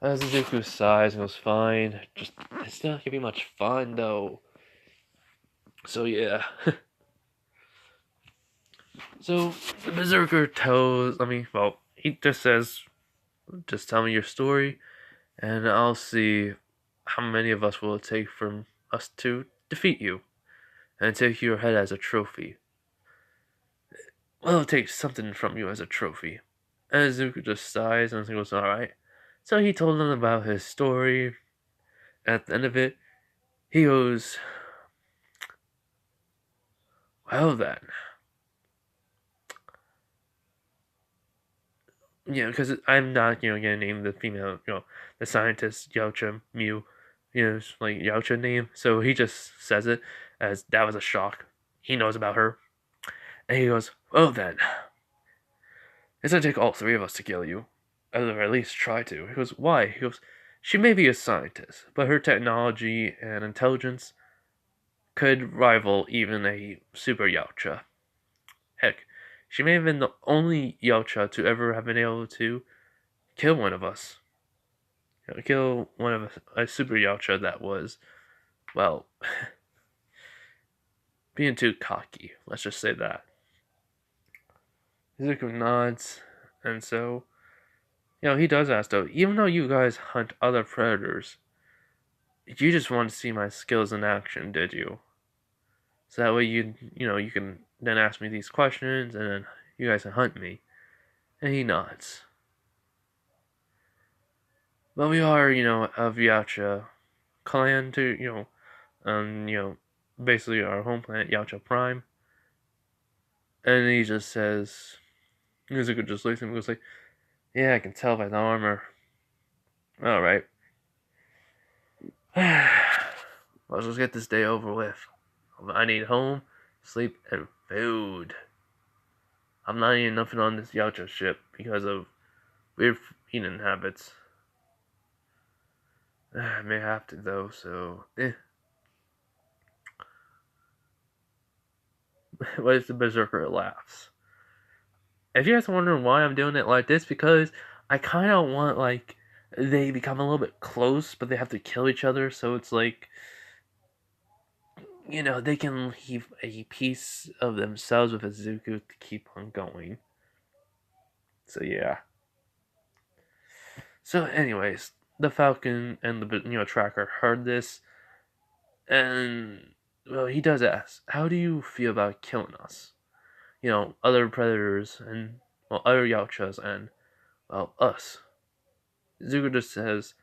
As Izuku sighs and goes, fine. It's not gonna be much fun though. So yeah. So the Berserker he just says, just tell me your story. and I'll see how many of us will it take from us to defeat you and take your head as a trophy. Well, it'll take something from you as a trophy. And Zuko just sighs and goes, alright. So he told them about his story. At the end of it, he goes, well then. Because I'm not, gonna name the female, the scientist, Yaocha Mew, it's like Yaocha name. So he just says it as that was a shock. He knows about her. And he goes, well then. It's gonna take all three of us to kill you. Or at least try to. He goes, why? He goes, she may be a scientist, but her technology and intelligence could rival even a super Yaocha. Heck, she may have been the only Yaocha to ever have been able to kill one of us. Kill one of a super Yaocha that was, well, being too cocky. Let's just say that. Zuko nods, and so, he does ask though, even though you guys hunt other predators, you just want to see my skills in action, did you? So that way you can then ask me these questions, and then you guys can hunt me. And he nods. But we are, of Yacha clan to, basically our home planet, Yacha Prime. And he just says, Nezuko just looks at him and goes like, yeah, I can tell by the armor. Alright. Let's just get this day over with. I need home, sleep, and food. I'm not eating nothing on this Yacha ship because of weird eating habits. I may have to though, so What if the Berserker laughs? If you guys are wondering why I'm doing it like this, because I kind of want, like, they become a little bit close, but they have to kill each other, so it's like, they can leave a piece of themselves with Izuku to keep on going. So, yeah. So, anyways, the Falcon and the, tracker heard this, and, well, he does ask, how do you feel about killing us? Other predators and, well, other Yaochas and, well, us. Zuko just says,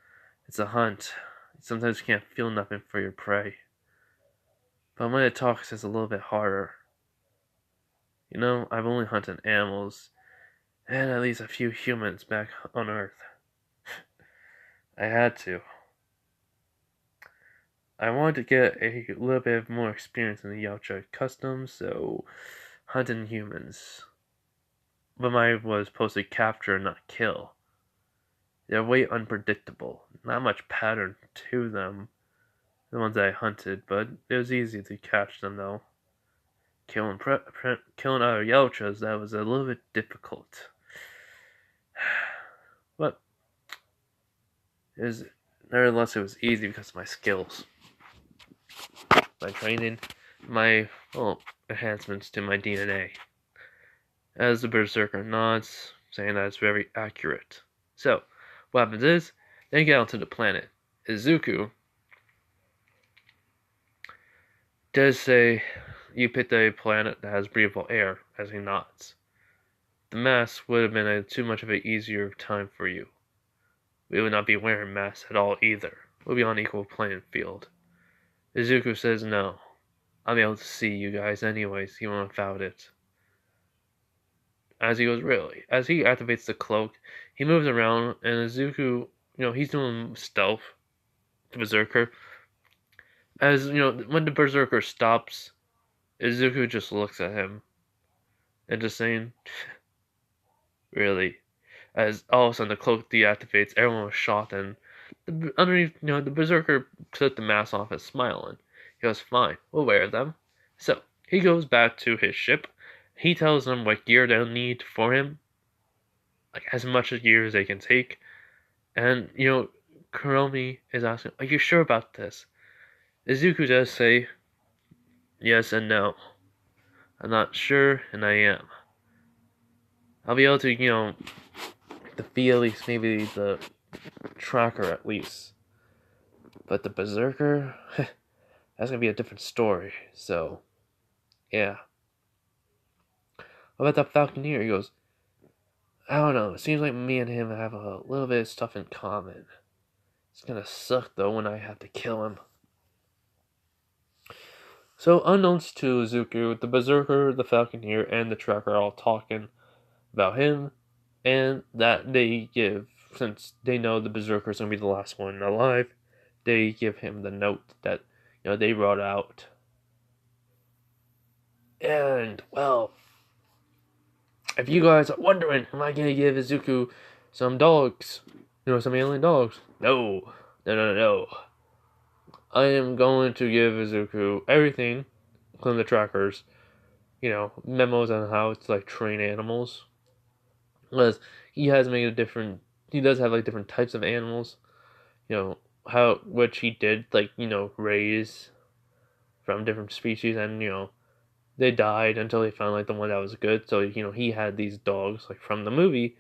it's a hunt. Sometimes you can't feel nothing for your prey. But when it talks, it's a little bit harder. I've only hunted animals, and at least a few humans back on Earth. I had to. I wanted to get a little bit more experience in the Yaocha customs, so hunting humans. But mine was supposed to capture, not kill. They're way unpredictable. Not much pattern to them. The ones I hunted, but it was easy to catch them though. Killing other Yaochas, that was a little bit difficult. But nevertheless, it was easy because of my skills. My training, my enhancements to my DNA. As the Berserker nods, saying that it's very accurate. So, what happens is, they get onto the planet. Izuku does say, you picked a planet that has breathable air, as he nods. The masks would have been too much of an easier time for you. We would not be wearing masks at all either. We'll be on equal playing field. Izuku says no. I'll be able to see you guys anyways, even without it. As he goes, really. As he activates the cloak, he moves around, and Izuku, he's doing stealth. The Berserker. As, when the Berserker stops, Izuku just looks at him. And just saying, really. As all of a sudden the cloak deactivates, everyone was shocked, and underneath, the Berserker took the mask off and smiling. He goes, fine, we'll wear them. So, he goes back to his ship. He tells them what gear they'll need for him. Like, as much gear as they can take. And, Kuromi is asking, are you sure about this? Izuku does say, yes and no. I'm not sure, and I am. I'll be able to, to feel at least maybe the tracker at least. But the berserker, that's gonna be a different story. So, yeah. What about that falconeer? He goes, I don't know. It seems like me and him have a little bit of stuff in common. It's gonna suck though when I have to kill him. So, unknowns to Zuko, the berserker, the falconeer, and the tracker are all talking about him, and that they give, since they know the berserker is gonna be the last one alive, they give him the note that they wrote out. And well, if you guys are wondering, am I gonna give Izuku some dogs? Some alien dogs? No, no, no, no. I am going to give Izuku everything, including the trackers. Memos on how to like train animals. Because he has made a different. He does have like different types of animals. How which he did like raise from different species, and they died until they found like the one that was good. So he had these dogs like from the movie,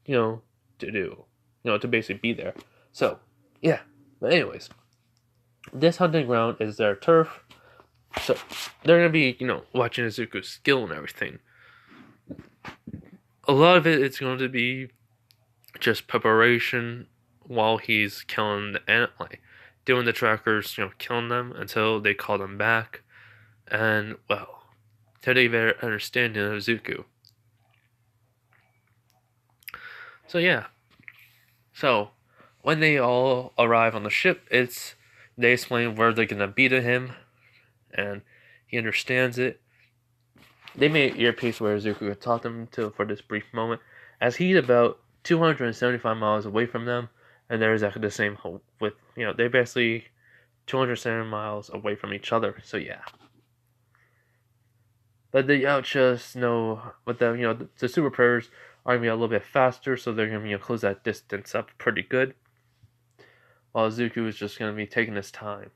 to do, to basically be there. So yeah, but anyways, this hunting ground is their turf. So they're gonna be watching Izuku's skill and everything. A lot of it's going to be just preparation while he's killing the like doing the trackers, killing them until they call them back, and well, until they have an understanding of Zuko. So yeah. So when they all arrive on the ship, they explain where they're gonna be to him, and he understands it. They made an earpiece where Zuko had taught them to for this brief moment, as he's about 275 miles away from them, and they're exactly the same with they're basically 270 miles away from each other. So yeah. But the Yautjas know, but the Super Predators are gonna be a little bit faster, so they're gonna close that distance up pretty good. While Zuko is just gonna be taking his time.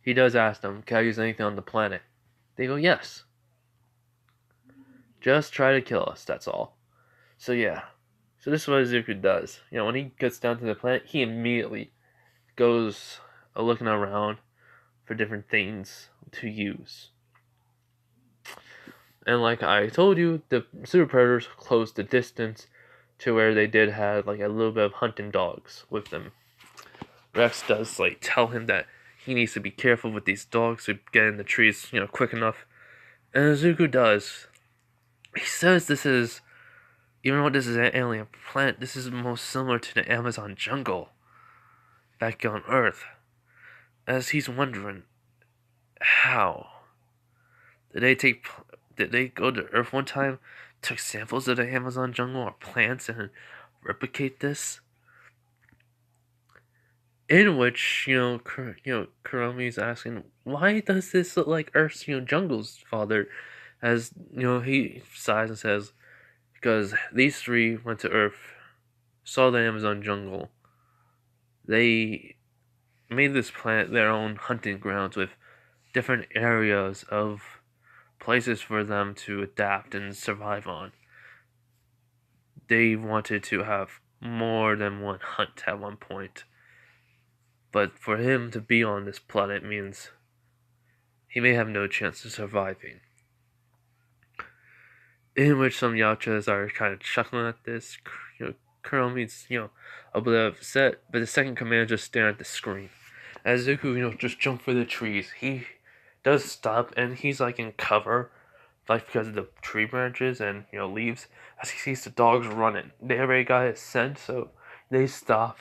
He does ask them, "Can I use anything on the planet?" They go, "Yes. Just try to kill us. That's all." So yeah. So this is what Zuko does. When he gets down to the planet, he immediately goes looking around for different things to use. And like I told you, the Super Predators closed the distance to where they did have like a little bit of hunting dogs with them. Rex does like tell him that he needs to be careful with these dogs to get in the trees, quick enough. And Zuko does. He says this is, even though this is an alien planet, this is most similar to the Amazon jungle back on Earth. As he's wondering, how did they go to Earth one time, took samples of the Amazon jungle or plants and replicate this? In which, Kuromi's asking, why does this look like Earth's, jungles, father? As, he sighs and says, because these three went to Earth, saw the Amazon jungle. They made this planet their own hunting grounds with different areas of places for them to adapt and survive on. They wanted to have more than one hunt at one point. But for him to be on this planet means he may have no chance of surviving. In which some Yautjas are kind of chuckling at this. Kuromi's, a bit upset, but the second commander just staring at the screen. As Zuko, just jump for the trees, he does stop, and he's like in cover, like because of the tree branches and leaves. As he sees the dogs running, they already got his scent, so they stop.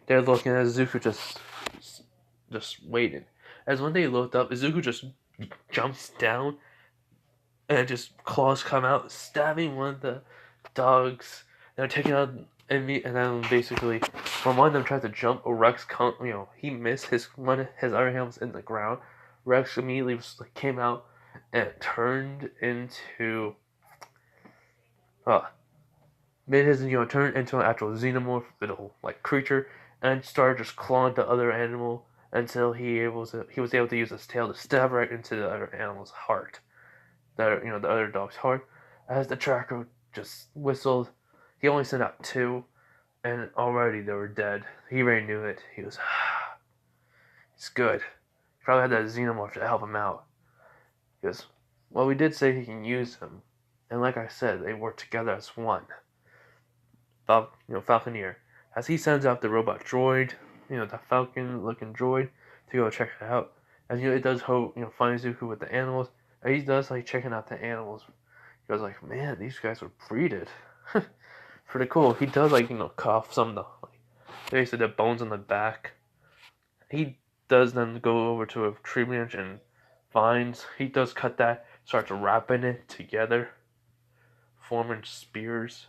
They're looking at Zuko, just waiting. As when they looked up, Zuko just jumps down, and just claws come out, stabbing one of the dogs. They're taking out and then basically, when one of them tried to jump, Rex, he missed one of his other hand was in the ground. Rex immediately came out and turned into, made his turned into an actual xenomorph little creature, and started just clawing the other animal until he was able to use his tail to stab right into the other animal's heart. The other dog's heart. As the tracker just whistled, he only sent out two, and already they were dead. He already knew it. He was, it's good. He probably had that xenomorph to help him out. He goes, well, we did say he can use him, and like I said, they work together as one. Falconeer, as he sends out the robot droid, the Falcon-looking droid, to go check it out. As it does find Zuko with the animals. And he does like checking out the animals. He goes like, man, these guys were breeded. Pretty cool. He does like cut off some of the basically the bones on the back. He does then go over to a tree branch and finds. He does cut that, starts wrapping it together, forming spears.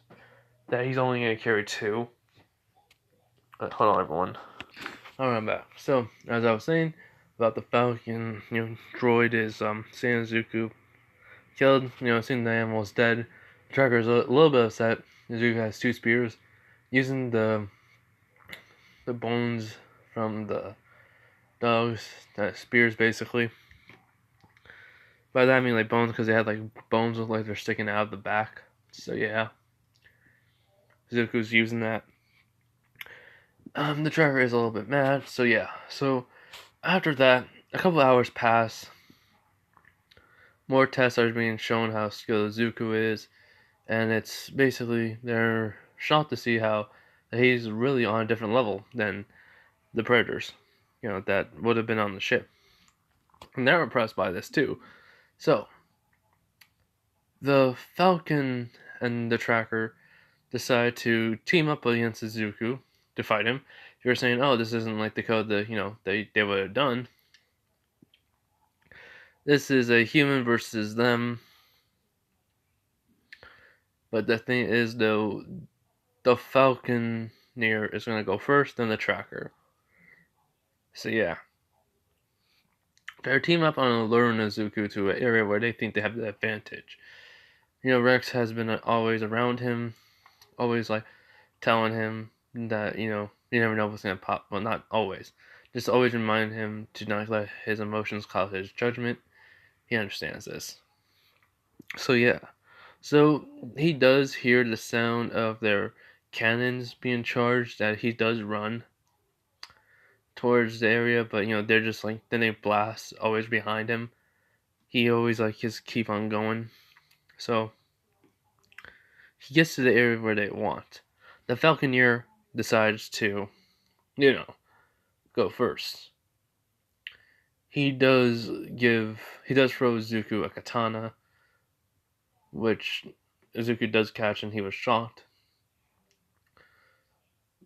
That he's only gonna carry 2. Hold on, everyone. Alright, I'm back. So, as I was saying about the Falcon, droid is Sanzuku killed. Seeing the animal's dead. The tracker's a little bit upset. Zuko has 2 spears, using the bones from the dogs, spears basically. By that I mean like bones because they had like bones look like they're sticking out of the back. So yeah, Zuko's using that. The tracker is a little bit mad. So yeah. So after that, a couple hours pass. More tests are being shown how skilled Zuko is, and it's basically they're shocked to see how he's really on a different level than the predators, that would have been on the ship. And they're impressed by this too. So, the Falcon and the Tracker decide to team up against Zuko to fight him. If you're saying, oh, this isn't like the code that, they would have done. This is a human versus them. But the thing is, though, the Falconeer is going to go first, then the Tracker. So, yeah. They're team up on luring Zuko to an area where they think they have the advantage. Rex has been always around him, always like telling him that, you never know what's going to pop. Well, not always. Just always remind him to not let his emotions cloud his judgment. He understands this. So, yeah. So, he does hear the sound of their cannons being charged, that he does run towards the area, but, they're just like, then they blast always behind him. He always like just keep on going. So, he gets to the area where they want. The Falconeer decides to, go first. He does throw Zuko a katana, which Zuko does catch, and he was shocked.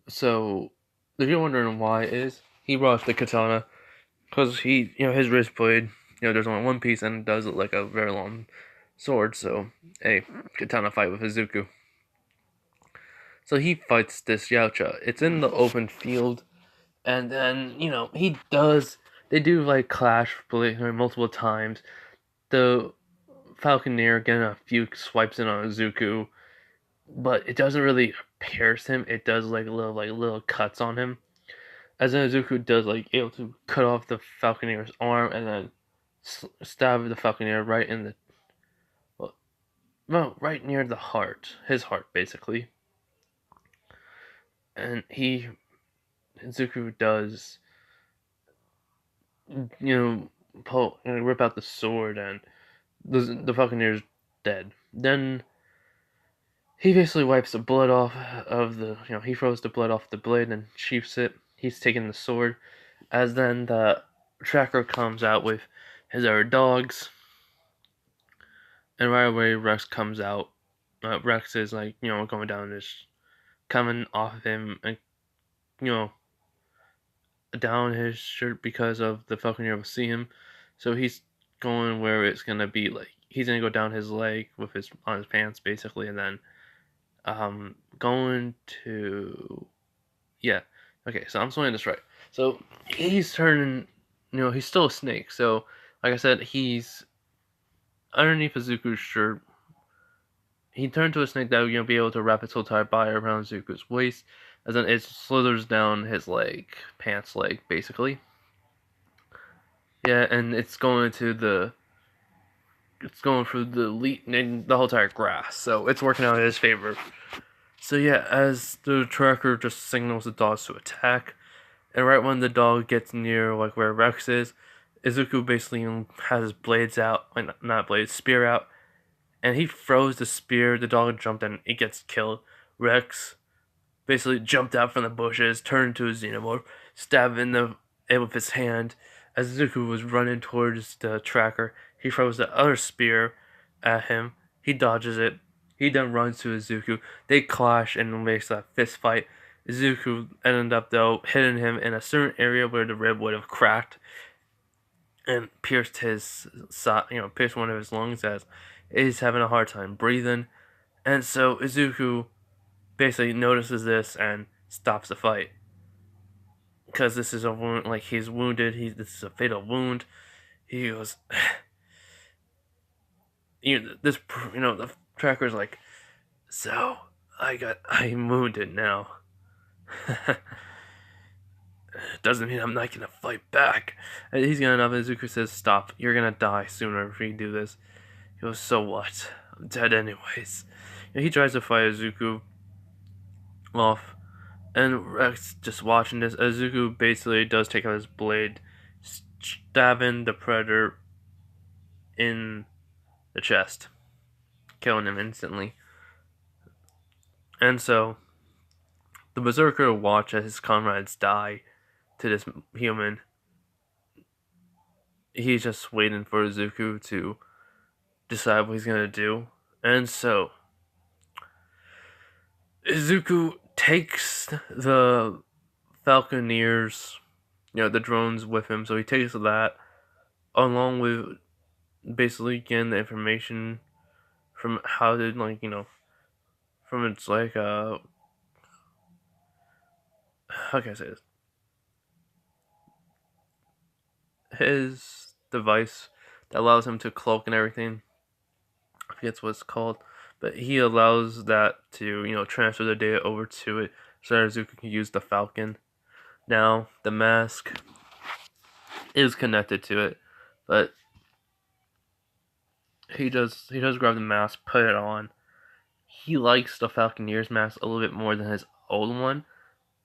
So, if you're wondering why it is, he brought the katana because his wrist blade, there's only one piece and it does look like a very long sword. So, a katana fight with Zuko. So he fights this Yautja. It's in the open field, and then they do like clash multiple times. The Falconeer getting a few swipes in on Zuko, but it doesn't really pierce him. It does like little cuts on him. As then Zuko does able to cut off the Falconeer's arm and then stab the Falconeer right in the right near the heart, his heart basically. And Zuko does rip out the sword, and the Falconeer's dead. Then he basically wipes the blood off of he throws the blood off the blade and sheaths it. He's taking the sword, as then the Tracker comes out with his other dogs, and right away Rex comes out. Rex is going down this, coming off of him, and down his shirt because of the Falconeer will see him. So he's going where it's gonna be he's gonna go down his leg with on his pants basically, and then going to okay, so I'm saying this right. So he's turning, he's still a snake. So like I said, he's underneath Zuko's shirt. He turned to a snake that would be able to wrap its whole entire body around Zuko's waist, and then it slithers down his leg, pants leg, basically. Yeah, and it's going through the whole entire grass, so it's working out in his favor. So yeah, as the tracker just signals the dogs to attack, and right when the dog gets near like where Rex is, Izuku basically has his blades out, like not blades, spear out, and he throws the spear. The dog jumped and it gets killed. Rex basically jumped out from the bushes, turned into a xenomorph, stabbed in the it with his hand. As Izuku was running towards the tracker, he throws the other spear at him. He dodges it. He then runs to Izuku. They clash and makes a fist fight. Izuku ended up though hitting him in a certain area where the rib would have cracked and pierced his pierced one of his lungs as he's having a hard time breathing. And so Izuku basically notices this and stops the fight because this is a wound. Like he's wounded. This is a fatal wound. He goes, the tracker's like, so I'm wounded now. Doesn't mean I'm not gonna fight back. And he's gonna enough. Izuku says, stop. You're gonna die sooner if you do this. He goes, so what? I'm dead anyways. And he tries to fight Izuku off. And Rex just watching this. Izuku basically does take out his blade, stabbing the predator in the chest, killing him instantly. And so the berserker watch as his comrades die to this human. He's just waiting for Izuku to decide what he's gonna do. And so Izuku takes the Falconeers, the drones with him. So he takes that along with basically getting the information from how to from its how can I say this? His device that allows him to cloak and everything. I forget what it's called, but he allows that to transfer the data over to it, so that Izuku can use the Falcon. Now the mask is connected to it, but he does grab the mask, put it on. He likes the Falconeer's mask a little bit more than his old one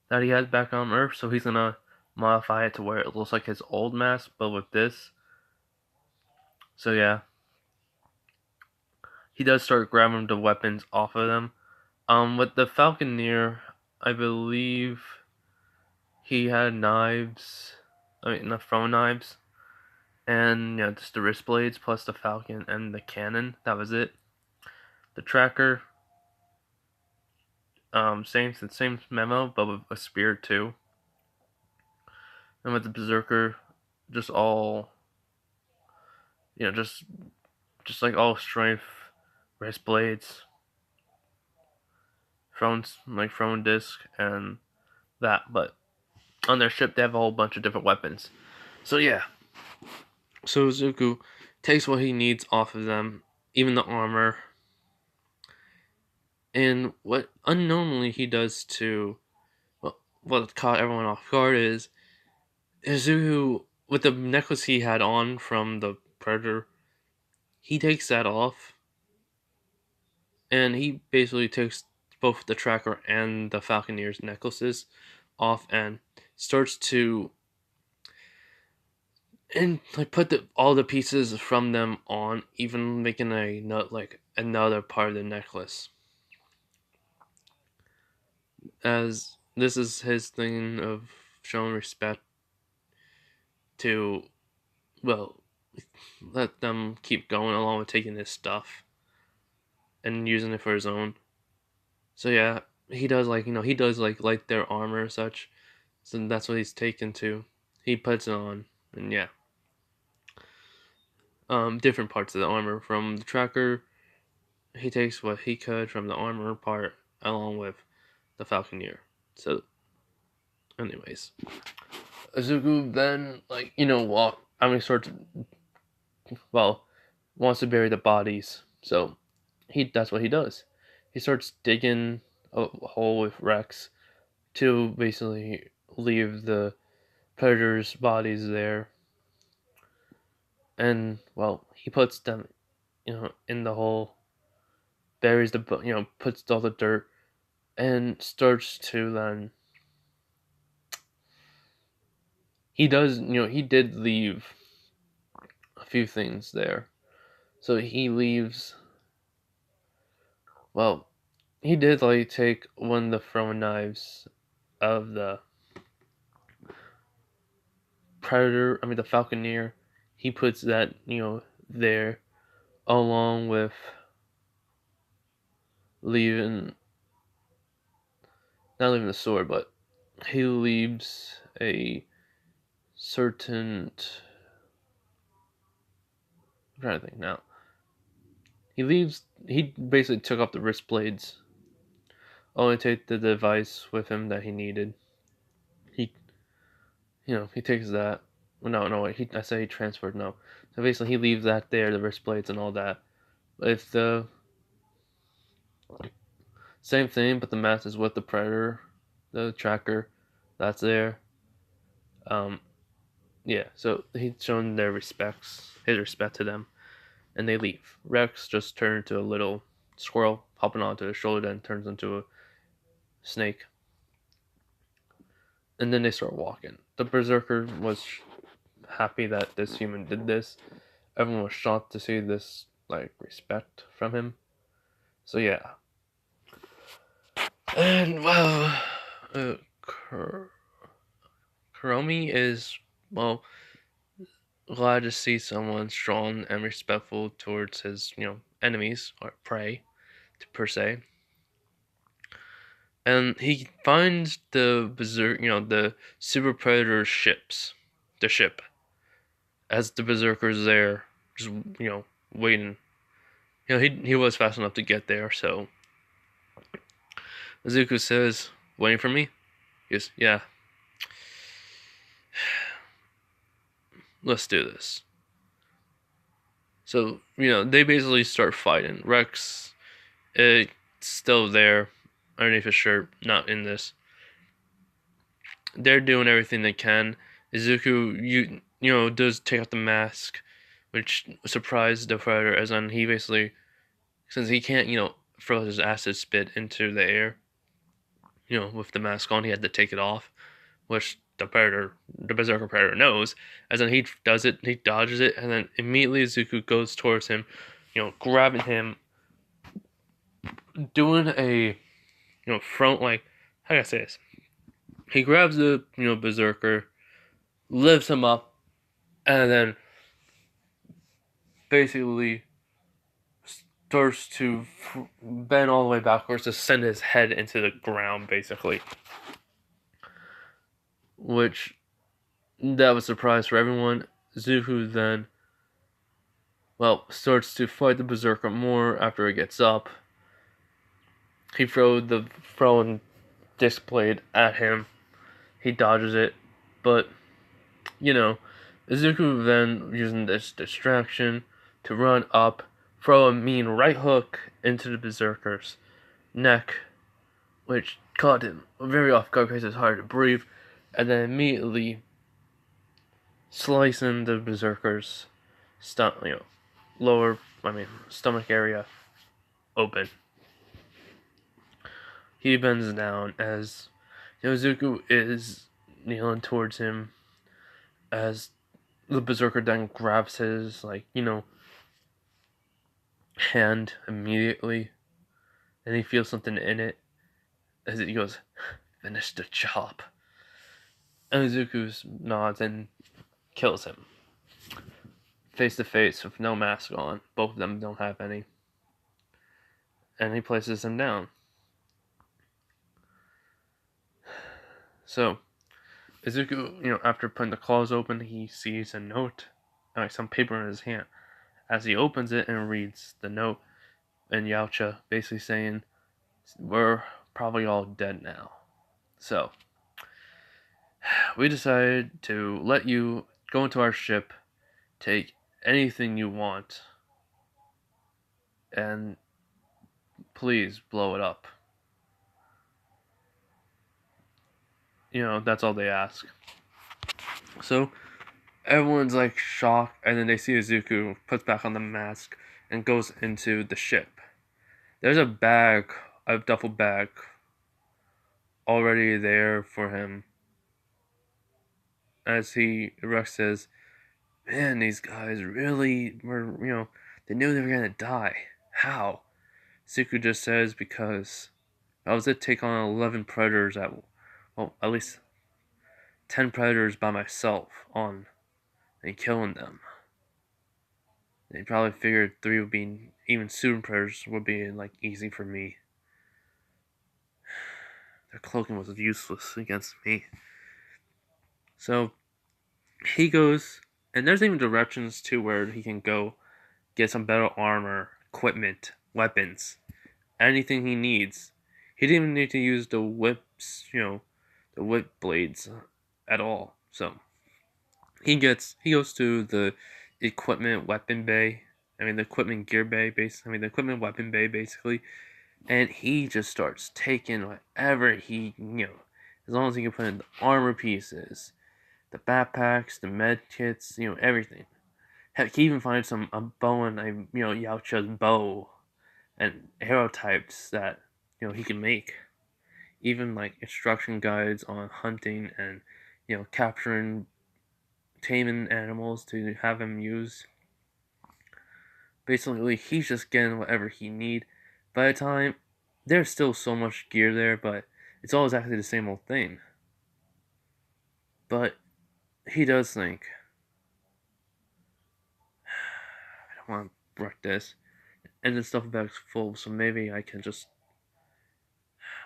that he has back on Earth, so he's gonna modify it to where it looks like his old mask, but with this. So yeah, he does start grabbing the weapons off of them. With the Falconeer, I believe he had knives. I mean, the throwing knives, and just the wrist blades plus the Falcon and the cannon. That was it. The tracker, same memo, but with a spear too. And with the berserker, just all, just like all strength, wrist blades, throwing disc, and that. But on their ship, they have a whole bunch of different weapons. So yeah, so Zuko takes what he needs off of them, even the armor. And what unknowingly he does to what caught everyone off guard is Izuku, with the necklace he had on from the predator, he takes that off, and he basically takes both the tracker and the Falconeer's necklaces off and starts to put all the pieces from them on, even making another part of the necklace. As this is his thing of showing respect to, well, let them keep going along with taking his stuff and using it for his own. So yeah, he does like their armor or such. So that's what he's taken to. He puts it on, and yeah, different parts of the armor from the tracker. He takes what he could from the armor part along with the Falconeer. So, anyways, Azuku then starts wants to bury the bodies. So that's what he does. He starts digging a hole with Rex to basically leave the predators' bodies there. And he puts them, in the hole, buries puts all the dirt, and starts to then. He does, he did leave a few things there. So he leaves. Well, he did like take one of the throwing knives of the predator. I mean, the falconer. He puts that there along with leaving not leaving the sword, but he leaves a certain. I'm trying to think now. He leaves. He basically took off the wrist blades. Only take the device with him that he needed. He, he takes that. Well, no, wait. I say he transferred. No, so basically he leaves that there, the wrist blades and all that. If the same thing, but the mask is with the predator, the tracker, that's there. Um, yeah. So he's shown his respect to them, and they leave. Rex just turned into a little squirrel, hopping onto his shoulder, then turns into a snake. And then they start walking. The berserker was happy that this human did this. Everyone was shocked to see this like respect from him. So yeah. And well, Kuromi is well glad to see someone strong and respectful towards his enemies or prey per se. And he finds the the super predator the ship, as the berserker's there, just waiting. He was fast enough to get there, so Izuku says, "Waiting for me?" He goes, "Yeah, let's do this." So they basically start fighting. Rex, it's still there underneath his shirt, not in this. They're doing everything they can. Izuku, does take out the mask, which surprised the predator, as on he basically, since he can't, throw his acid spit into the air, with the mask on, he had to take it off, which the berserker predator knows. As in he does it, he dodges it, and then immediately Izuku goes towards him, grabbing him, doing a, front, like, how can I say this? He grabs the, berserker, lifts him up, and then basically starts to bend all the way backwards to send his head into the ground, basically. Which, that was a surprise for everyone. Zuhu then, starts to fight the berserker more after he gets up. He throws the throwing disc blade at him. He dodges it, but Izuku then using this distraction to run up, throw a mean right hook into the berserker's neck, which caught him very off guard because it's hard to breathe, and then immediately slicing the berserker's stomach area open. He bends down as Izuku is kneeling towards him, as the berserker then grabs his hand immediately, and he feels something in it as he goes, "Finish the job." And Izuku nods and kills him. Face to face with no mask on. Both of them don't have any. And he places him down. So, Izuku, after putting the claws open, he sees a note, like some paper in his hand. As he opens it and reads the note, and Yaocha basically saying, "We're probably all dead now." So, we decided to let you go into our ship, take anything you want, and please blow it up. That's all they ask. So, everyone's like shocked, and then they see Izuku puts back on the mask and goes into the ship. There's a duffel bag already there for him as Rex says, "Man, these guys really were, they knew they were gonna die. How?" Suku just says, "Because I was to take on 11 predators at least 10 predators by myself on and killing them. They probably figured 3 would be, even super predators would be like easy for me. Their cloaking was useless against me." So he goes, and there's even directions to where he can go get some better armor, equipment, weapons, anything he needs. He didn't even need to use the whips, the whip blades at all. So he goes to the equipment weapon bay. I mean the equipment gear bay the equipment weapon bay basically, and he just starts taking whatever as long as he can put in the armor pieces, the backpacks, the med kits, everything. Heck, he even finds a bow and Yaocha's bow and arrow types that he can make. Even like instruction guides on hunting and capturing, taming animals to have him use. Basically, he's just getting whatever he need. By the time there's still so much gear there, but it's all exactly the same old thing. But he does think, I don't want to wreck this, and the stuff bag's full, so maybe I can just,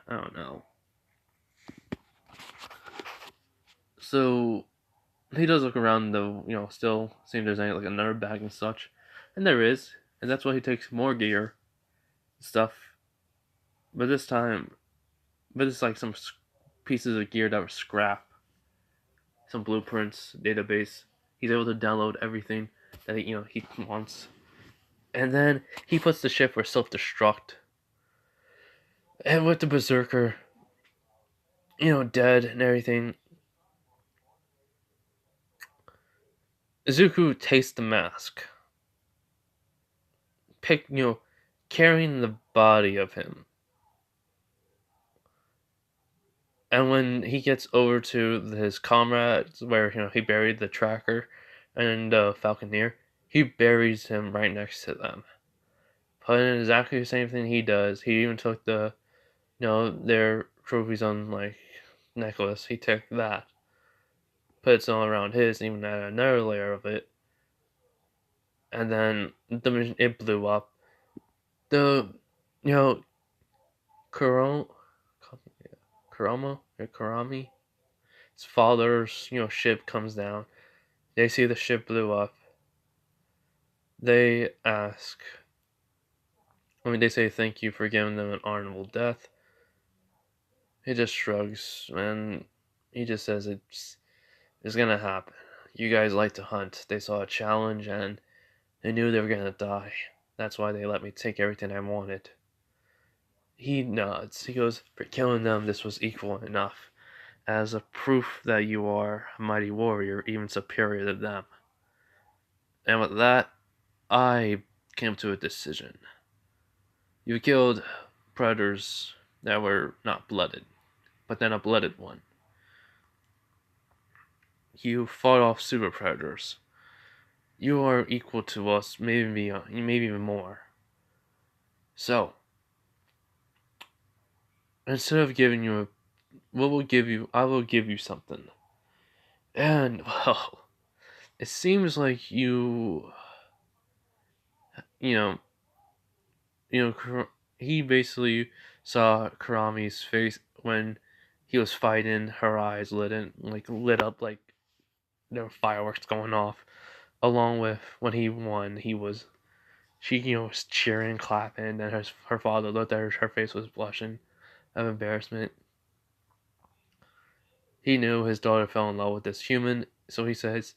I don't know. So he does look around though, still see if there's any like another bag and such, and there is, and that's why he takes more gear, stuff. But this time, it's like some pieces of gear that were scrap, some blueprints, database. He's able to download everything that he wants, and then he puts the ship for self-destruct. And with the berserker, dead and everything, Izuku takes the mask, carrying the body of him. And when he gets over to his comrades, where he buried the tracker and the falconeer, he buries him right next to them, putting exactly the same thing he does. He even took their trophies on like necklace. He took that, puts it all around his, even added another layer of it, and then it blew up. The you know Kuro, Kurami, his father's ship comes down. They see the ship blew up. They ask. They say thank you for giving them an honorable death. He just shrugs and he just says it's gonna happen. You guys like to hunt. They saw a challenge and they knew they were gonna die. That's why they let me take everything I wanted. He nods. He goes, for killing them, this was equal enough, as a proof that you are a mighty warrior, even superior to them. And with that, I came to a decision. You killed predators that were not blooded, but then a blooded one. You fought off super predators. You are equal to us, maybe even more. So, instead of giving you I will give you something. And well, it seems like you know, he basically saw Karami's face when he was fighting. Her eyes lit up like there were fireworks going off. Along with when he won, she was cheering, clapping, and her father looked at her. Her face was blushing of embarrassment. He knew his daughter fell in love with this human, so he says,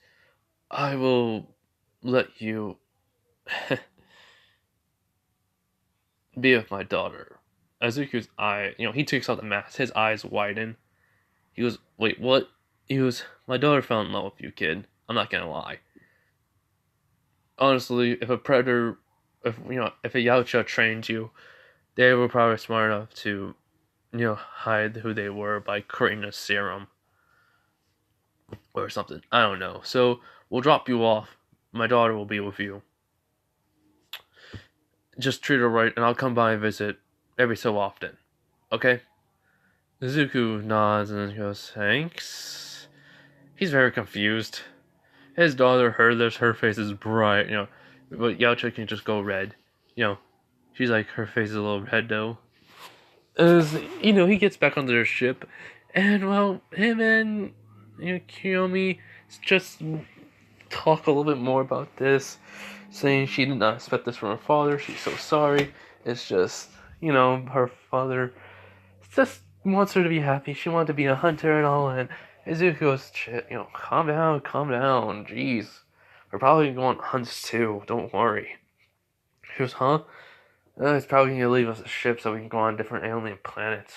"I will let you be with my daughter." Azuki's eye, he takes off the mask. His eyes widen. He goes, "Wait, what?" He goes, "My daughter fell in love with you, kid. I'm not gonna lie. Honestly, if a if a Yaocha trained you, they were probably smart enough to hide who they were by creating a serum or something. I don't know. So we'll drop you off. My daughter will be with you. Just treat her right, and I'll come by and visit every so often. Okay? Zuko nods and goes, thanks. He's very confused. His daughter heard this, her face is bright, but Yaocha can just go red. She's like, her face is a little red though. As, he gets back onto their ship, and well, him and, Kiyomi just talk a little bit more about this, saying she did not expect this from her father, she's so sorry. It's just, her father just wants her to be happy. She wanted to be a hunter and all, and Izuku goes, calm down, jeez. We're probably going on hunts too, don't worry. She goes, huh? It's probably gonna leave us a ship so we can go on different alien planets.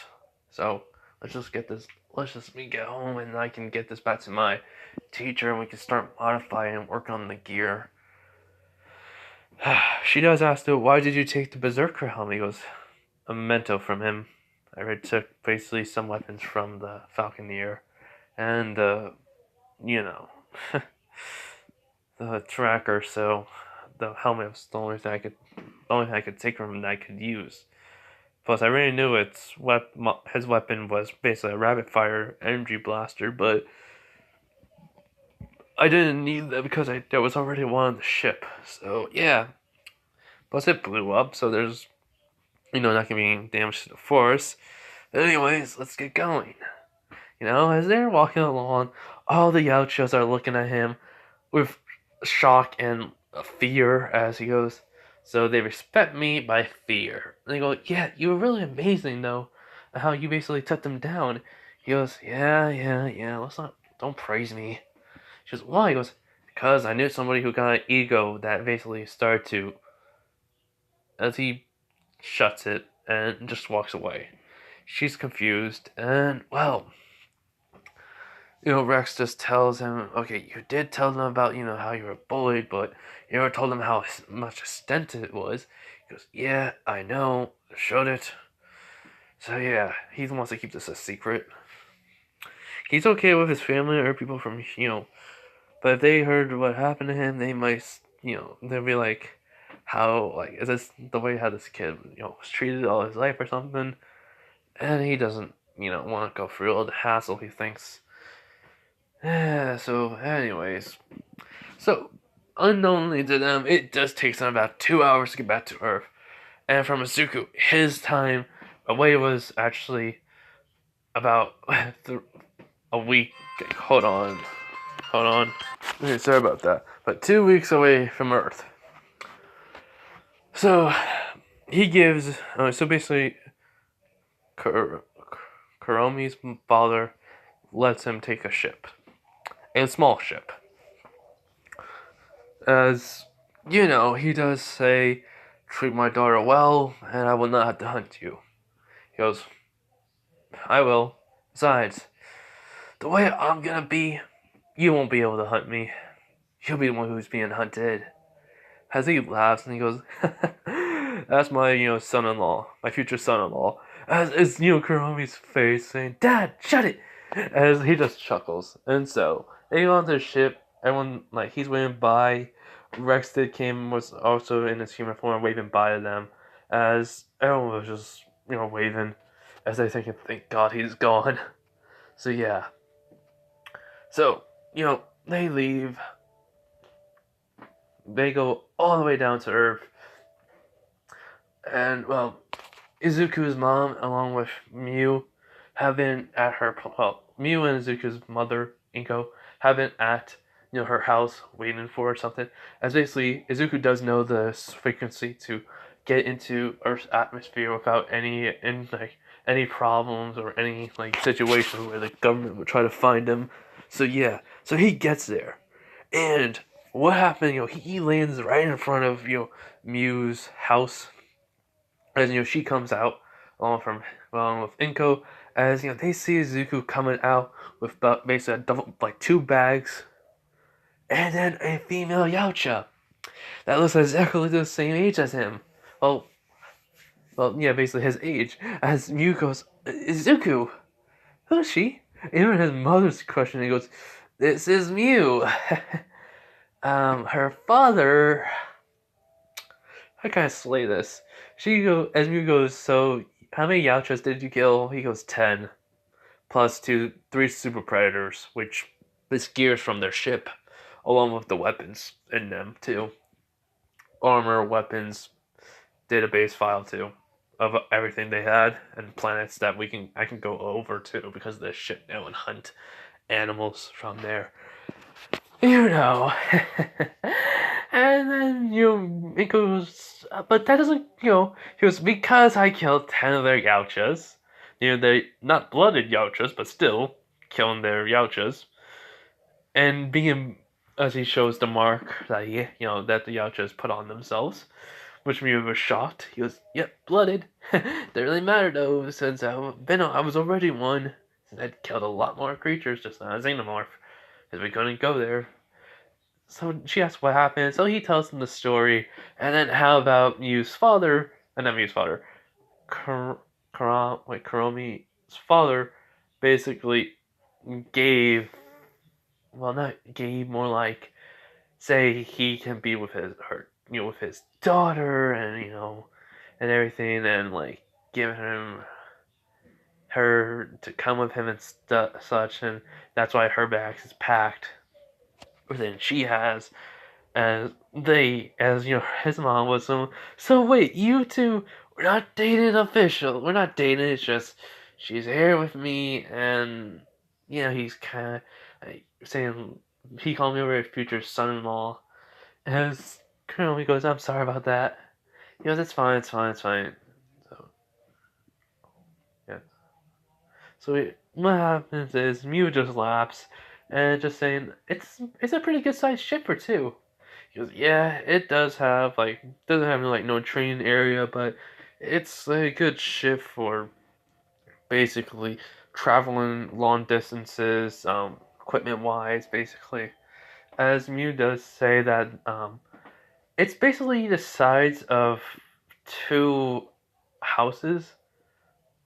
So, let's just get me get home and I can get this back to my teacher and we can start modifying and work on the gear. She does ask though, why did you take the Berserker helmet? He goes, a memento from him. I took basically some weapons from the Falconeer and the tracker, so the helmet was the only thing I could take from him that I could use. Plus, I already knew his weapon was basically a rapid fire energy blaster, but I didn't need that because there was already one on the ship. So yeah. Plus, it blew up, so there's not gonna be any damage to the force. Anyways, let's get going. As they're walking along, all the Yaochas are looking at him with shock and fear as he goes, so they respect me by fear. And they go, yeah, you were really amazing though, how you basically took them down. He goes, yeah, don't praise me. She goes, why? He goes, because I knew somebody who got an ego that basically started to, as he shuts it and just walks away. She's confused, and well, Rex just tells him, okay, you did tell them about, how you were bullied, but you never told them how much extent it was. He goes, yeah, I know, showed it. So yeah, he wants to keep this a secret. He's okay with his family or people from, but if they heard what happened to him, they might, they'll be like, is this the way how this kid, was treated all his life or something? And he doesn't, want to go through all the hassle, he thinks. So, anyways. So, unknowingly to them, it does take them about 2 hours to get back to Earth. And from Izuku, his time away was actually about a week. Hold on. Okay, sorry about that. But 2 weeks away from Earth. So, he gives. So basically, Kuromi's father lets him take a ship. A small ship. As he does say, treat my daughter well, and I will not have to hunt you. He goes, I will. Besides, the way I'm gonna be, you won't be able to hunt me. You'll be the one who's being hunted. As he laughs and he goes, that's my, son-in-law, my future son-in-law. As is, Kuromi's face saying, Dad, shut it! As he just chuckles. And so, they go onto the ship, everyone, he's waving by. Rex was also in his human form waving by to them. As everyone was just, waving. As they thinking, thank God he's gone. So yeah. So, they leave. They go all the way down to Earth. And, well, Izuku's mom, along with Miu, have been at her. Well, Miu and Izuku's mother, Inko, have been at her house waiting for something. As basically, Izuku does know the frequency to get into Earth's atmosphere without any problems or any situation where the government would try to find him. So yeah, so he gets there, and what happened? He lands right in front of Miu's house. As she comes out along with Inko, as they see Izuku coming out with basically a double, 2 bags, and then a female Yaocha that looks exactly the same age as him. Well, well, yeah, basically his age. As Mew goes, Izuku, who is she? Even his mother's question, he goes, "This is Mew." Her father. How can I slay this? As Mew goes, so how many Yautjas did you kill? He goes 10, plus three super predators, which is gears from their ship, along with the weapons in them too. Armor, weapons, database file too, of everything they had and planets that I can go over to because of this ship now and hunt animals from there. You know. And then it goes, but that doesn't, he goes, because I killed 10 of their Yautjas. They're not blooded Yautjas, but still killing their Yautjas. And being, as he shows the mark that that the Yautjas put on themselves, which Mew was shocked. He goes, "Yep, blooded. Didn't really matter though, since I was already one. Since I'd killed a lot more creatures, just not a xenomorph, because we couldn't go there." So she asks what happened. So he tells them the story, and then how about Mew's father? And not Mew's father, Kuromi's father, basically gave, well, not gave, more like say he can be with with his daughter, and and everything, and like giving her to come with him and such, and that's why her bags is packed than she has. As his mom was so wait, you two, we're not dating official. We're not dating. It's just she's here with me, and he's kind of like, saying he called me over his future son-in-law. As Colonel, he goes, "I'm sorry about that." He goes, "It's fine. It's fine. It's fine." So yeah. So what happens is Mew just laughs and just saying it's a pretty good sized shipper too. He goes, "Yeah, it does have doesn't have like no training area, but it's a good ship for basically traveling long distances, equipment wise, basically." As Mew does say that it's basically the size of two houses,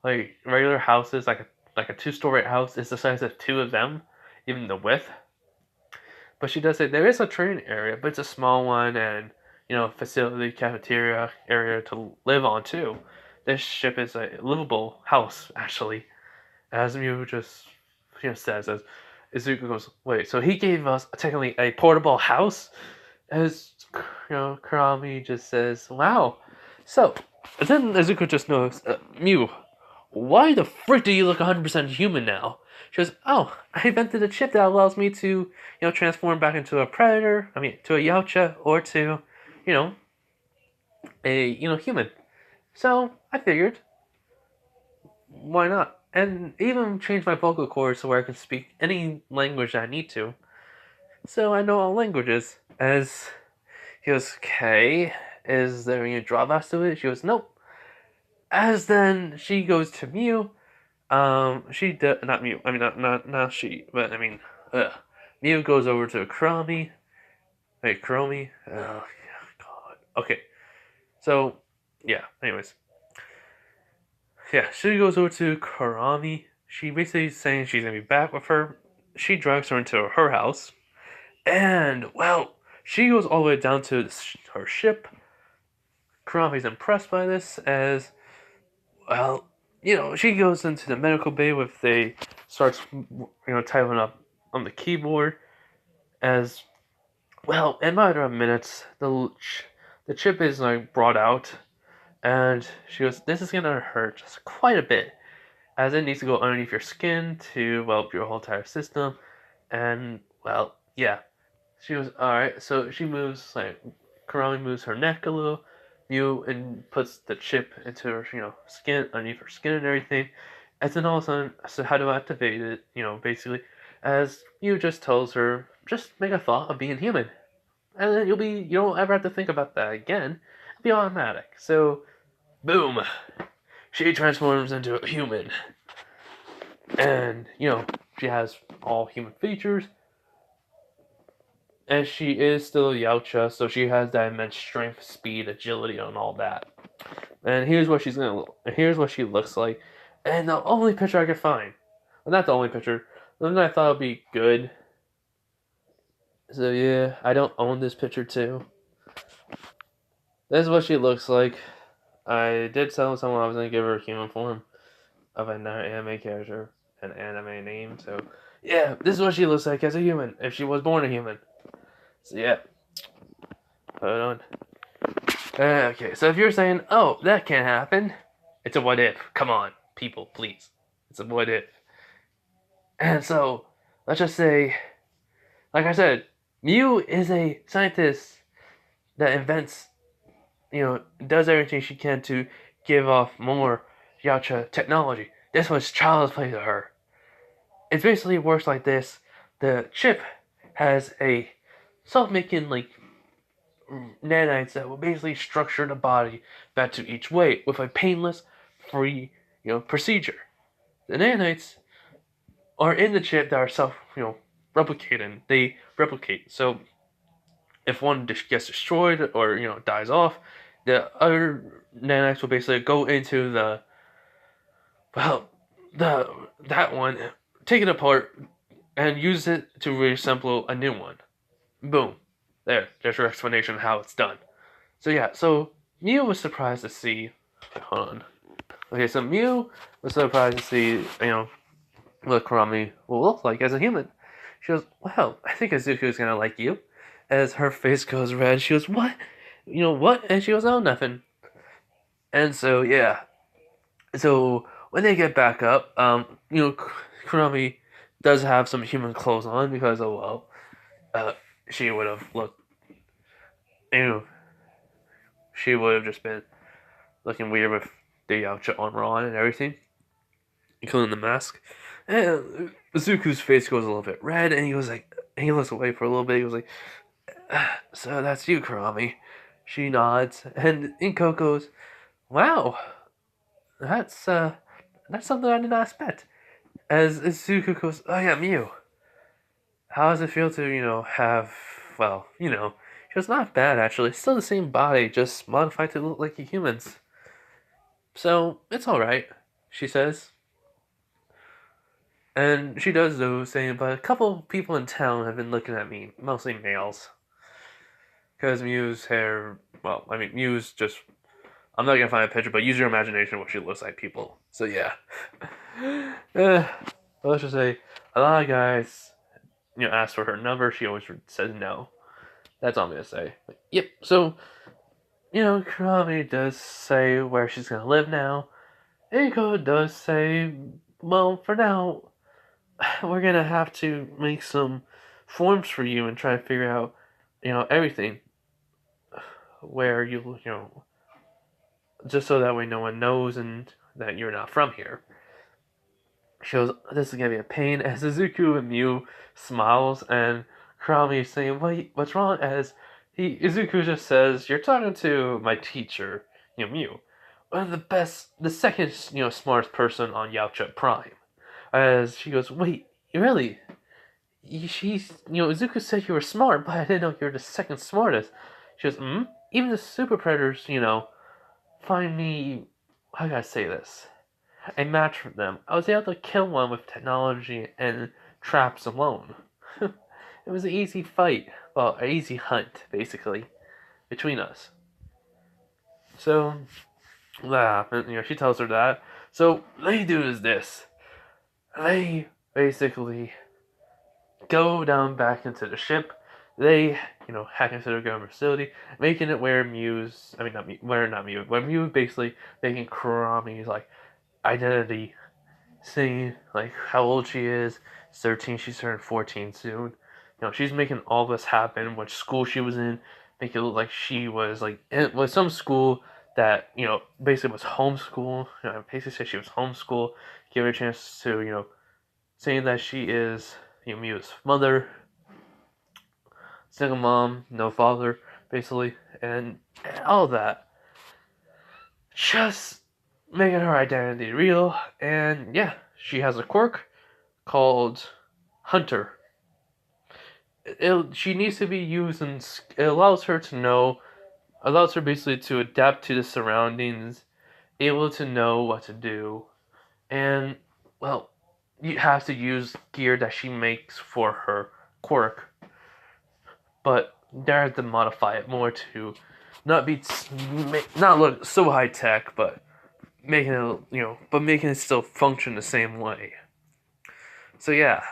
like regular houses, like a two-story house is the size of two of them, even the width. But she does say there is a training area, but it's a small one, and facility, cafeteria area to live on too. This ship is a livable house, actually, as Mew just says. As Izuku goes, wait, so he gave us technically a portable house? As Kurami just says, "Wow." So then Izuku just knows, Mew, why the frick do you look 100% human now? She goes, "Oh, I invented a chip that allows me to, transform back into a predator. I mean, to a Yautja or to, you know, a human. So I figured, why not? And even change my vocal cords so where I can speak any language I need to. So I know all languages." As he goes, "Okay, is there any drawbacks to it?" She goes, "Nope." As then she goes to Mew. Not Mew. I mean, not she, but I mean, Mew goes over to Kurami. Wait, Kuromi. Oh God. Okay, so yeah. Anyways, yeah, she goes over to Kurami. She basically is saying she's gonna be back with her. She drags her into her house, and well, she goes all the way down to her ship. Kurami's impressed by this, as well, she goes into the medical bay with they starts, typing up on the keyboard. As well, in a matter of minutes, the chip is like brought out, and she goes, "This is gonna hurt just quite a bit, as it needs to go underneath your skin to your whole entire system." And well, yeah, she goes, "All right." So she moves Karami moves her neck a little, and puts the chip into her, skin, underneath her skin and everything. And then all of a sudden, so how to activate it, basically, as Mew just tells her, just make a thought of being human. And then you don't ever have to think about that again. It'll be automatic. So, boom, she transforms into a human. And, she has all human features. And she is still a Yautja, so she has that immense strength, speed, agility, and all that. And here's what she looks like. And the only picture I could find, well, not the only picture, one that I thought would be good. So yeah, I don't own this picture too. This is what she looks like. I did tell someone I was gonna give her a human form of another anime character, an anime name. So yeah, this is what she looks like as a human if she was born a human. So yeah, hold on. Okay, so if you're saying, oh, that can't happen, it's a what if. Come on, people, please. It's a what if. And so, let's just say, like I said, Mew is a scientist that invents, does everything she can to give off more Yacha technology. This was child's play to her. It basically works like this. The chip has a self-making, nanites that will basically structure the body back to each way with a painless, free, procedure. The nanites are in the chip that are replicating. They replicate. So if one gets destroyed or dies off, the other nanites will basically go into well the that one, take it apart, and use it to reassemble a new one. Boom. There's your explanation of how it's done. So yeah, so Mew was surprised to see. Hold on. Okay, so Mew was surprised to see, what Kurami will look like as a human. She goes, "Well, I think Izuku is gonna like you." As her face goes red, she goes, "What? What?" And she goes, "Oh, nothing." And so yeah, so when they get back up, Kurami does have some human clothes on because uh, she would have looked, you know, she would have just been looking weird with the Yautja armor on and everything, including the mask. And Zuko's face goes a little bit red, and he looks away for a little bit. He was like, "So that's you, Kurami." She nods, and Inko goes, "Wow, that's that's something I did not expect." As Zuko goes, "Oh yeah, Mew, how does it feel to have she was not bad actually. It's still the same body, just modified to look like humans. So it's all right," she says. And she does though, saying, "But a couple people in town have been looking at me, mostly males, because Mew's hair. Well, I mean, Mew's just. I'm not gonna find a picture, but use your imagination what she looks like, people. So yeah, well, let's just say a lot of guys, ask for her number. She always says no. That's all I'm gonna say. But, yep. So Kurami does say where she's gonna live now. Eiko does say, well, for now, we're gonna have to make some forms for you and try to figure out, everything where just so that way no one knows and that you're not from here. She goes, "This is gonna be a pain." As Izuku and Mew smiles, and Kurami is saying, "Wait, what's wrong?" As Izuku just says, "You're talking to my teacher, Mew, one of the second, smartest person on Yautja Prime." As she goes, "Wait, really? She's, Izuku said you were smart, but I didn't know you were the second smartest." She goes, "Hmm? Even the super predators, find me, how can I say this? A match for them. I was able to kill one with technology and traps alone." It was an easy fight. Well, an easy hunt, basically, between us. So, that happened. She tells her that. So, they do is this. They basically go down back into the ship. They, hack into their government facility, making it where Mew's, I mean, not Mew, where not Mew, where Mew basically making Kurami's, identity, saying, how old she is. 13, she's turned 14 soon. She's making all this happen, which school she was in, make it look like she was, it was some school that, basically was homeschool. Basically said she was homeschool, give her a chance to, saying that she is, Mew's mother, single mom, no father, basically, and all that. Just making her identity real, and yeah, she has a quirk called Hunter. She needs to be used, and it allows her to know allows her basically to adapt to the surroundings, able to know what to do, and well, you have to use gear that she makes for her quirk, but they have to modify it more to not be not look so high tech, but making it but making it still function the same way. So yeah.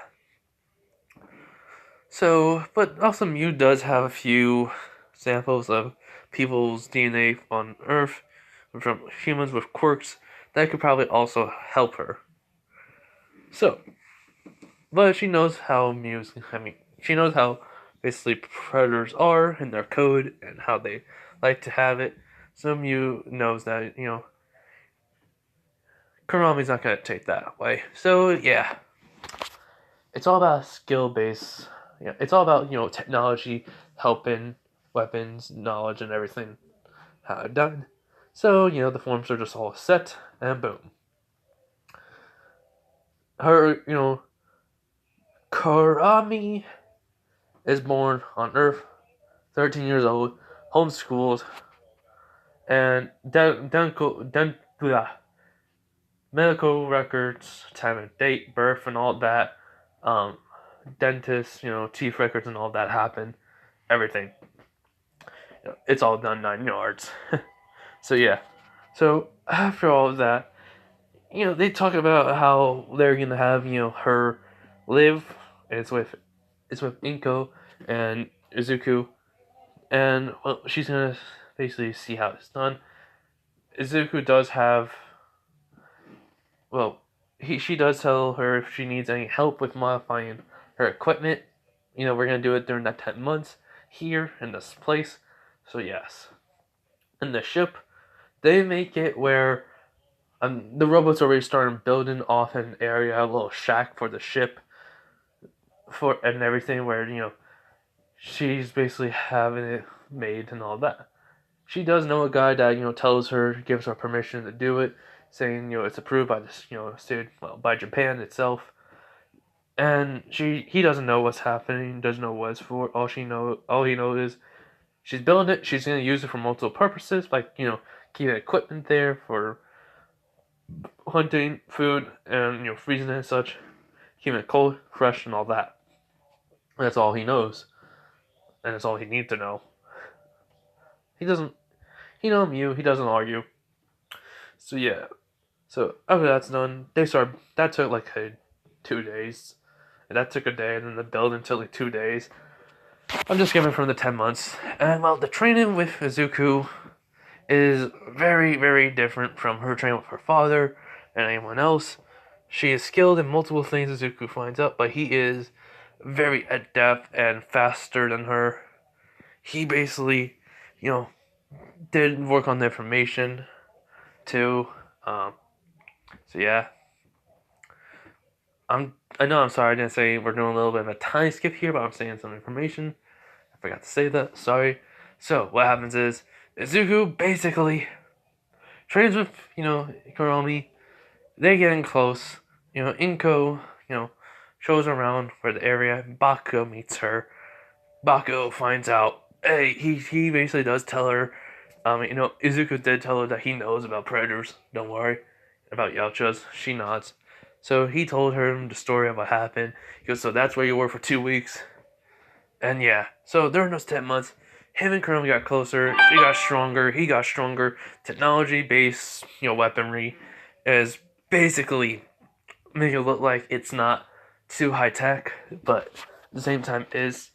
So, but also Mew does have a few samples of people's DNA on Earth from humans with quirks that could probably also help her. So, but she knows how Mew's. I mean, she knows how basically predators are and their code and how they like to have it. So Mew knows that Kurami's not gonna take that away. So yeah, it's all about skill base. Yeah, it's all about technology helping weapons, knowledge, and everything how it done. So the forms are just all set, and boom. Her Kurami is born on Earth, 13 years old, homeschooled, and medical records, time and date, birth, and all that. Um, dentist, teeth records, and all that happen. Everything. It's all done 9 yards. So yeah. So after all of that, they talk about how they're gonna have her live. It's with Inko and Izuku, and well, she's gonna basically see how it's done. Izuku does have well, she does tell her if she needs any help with modifying her equipment. We're gonna do it during that 10 months here in this place. So yes, in the ship, they make it where the robots already started building off an area, a little shack for the ship, for and everything. Where she's basically having it made and all that. She does know a guy that tells her, gives her permission to do it, saying it's approved by this state, well, by Japan itself. And he doesn't know what's happening, doesn't know what it's for. All he knows is she's building it. She's gonna use it for multiple purposes, like keeping equipment there for hunting, food, and freezing it and such, keeping it cold, fresh, and all that. That's all he knows, and that's all he needs to know. He doesn't. Mew. He doesn't argue. So yeah. So after that's done, they start. That took like 2 days, and that took a day, and then the building took like 2 days. I'm just giving from the 10 months, and well, the training with Izuku is very, very different from her training with her father and anyone else. She is skilled in multiple things, Izuku finds out, but he is very adept and faster than her. He basically, you know, did work on the information too. So yeah, I know I'm sorry I didn't say we're doing a little bit of a time skip here, but I'm saying some information. I forgot to say that. Sorry. So what happens is Izuku basically trains with Kurami. They get in close. Inko shows around for the area. Bakugo meets her. Bakugo finds out. Hey, he basically does tell her. Izuku did tell her that he knows about predators. Don't worry about Yautjas. She nods. So he told her the story of what happened. He goes, so that's where you were for 2 weeks. And yeah, so during those 10 months, him and Kurama got closer. She got stronger. He got stronger. Technology-based, weaponry is basically make it look like it's not too high tech, but at the same time is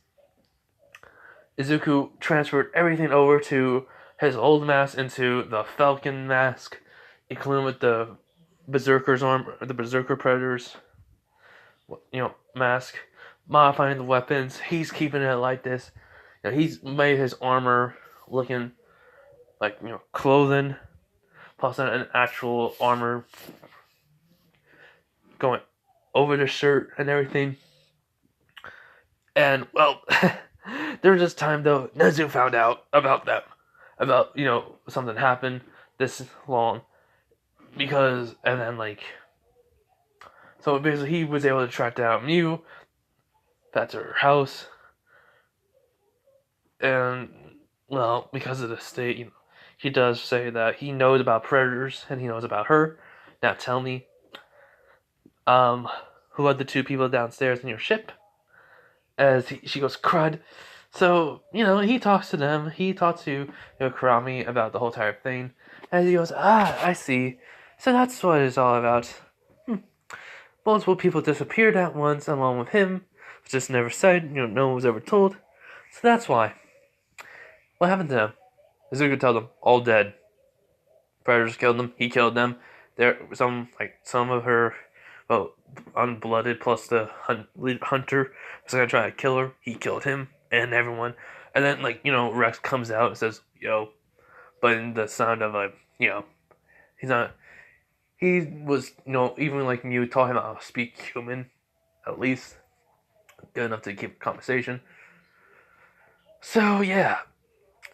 Izuku transferred everything over to his old mask into the Falcon mask, including with the Berserker's arm, the Berserker Predators, mask, modifying the weapons. He's keeping it like this. He's made his armor looking like clothing, plus an actual armor going over the shirt and everything. And well, there was this time though, Nezu found out about them, about something happened this long, because and then so basically he was able to track down Mew, that's her house, and well, because of the state, he does say that he knows about predators and he knows about her. Now tell me, um, who are the two people downstairs in your ship? She goes, crud. So, he talks to them. He talks to, Kurami about the whole entire thing. And he goes, I see. So that's what it's all about. Multiple people disappeared at once along with him. It's just never said, no one was ever told. So that's why. What happened to them? Izuku told them, all dead. Predators killed them. He killed them. There, some of her, well, unblooded plus the hunter was gonna try to kill her. He killed him and everyone. And then, Rex comes out and says, yo. But in the sound of, he's not. He was, even like Mew taught him how to speak human, at least. Good enough to keep a conversation. So, yeah.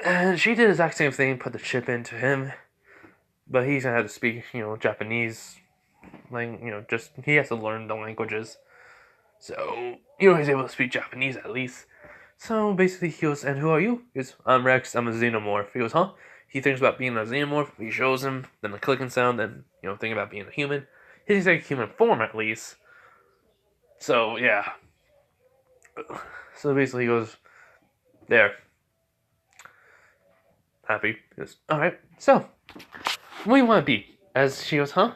And she did the exact same thing, put the chip into him. But he's gonna have to speak, Japanese. Just he has to learn the languages. So, he's able to speak Japanese at least. So basically, he goes, and who are you? He goes, I'm Rex, I'm a xenomorph. He goes, huh? He thinks about being a xenomorph. He shows him, then the clicking sound, then, thinking about being a human. He thinks like human form at least. So, yeah. So basically, he goes, there. Happy. He goes, alright, so, what do you want to be? As she goes, huh?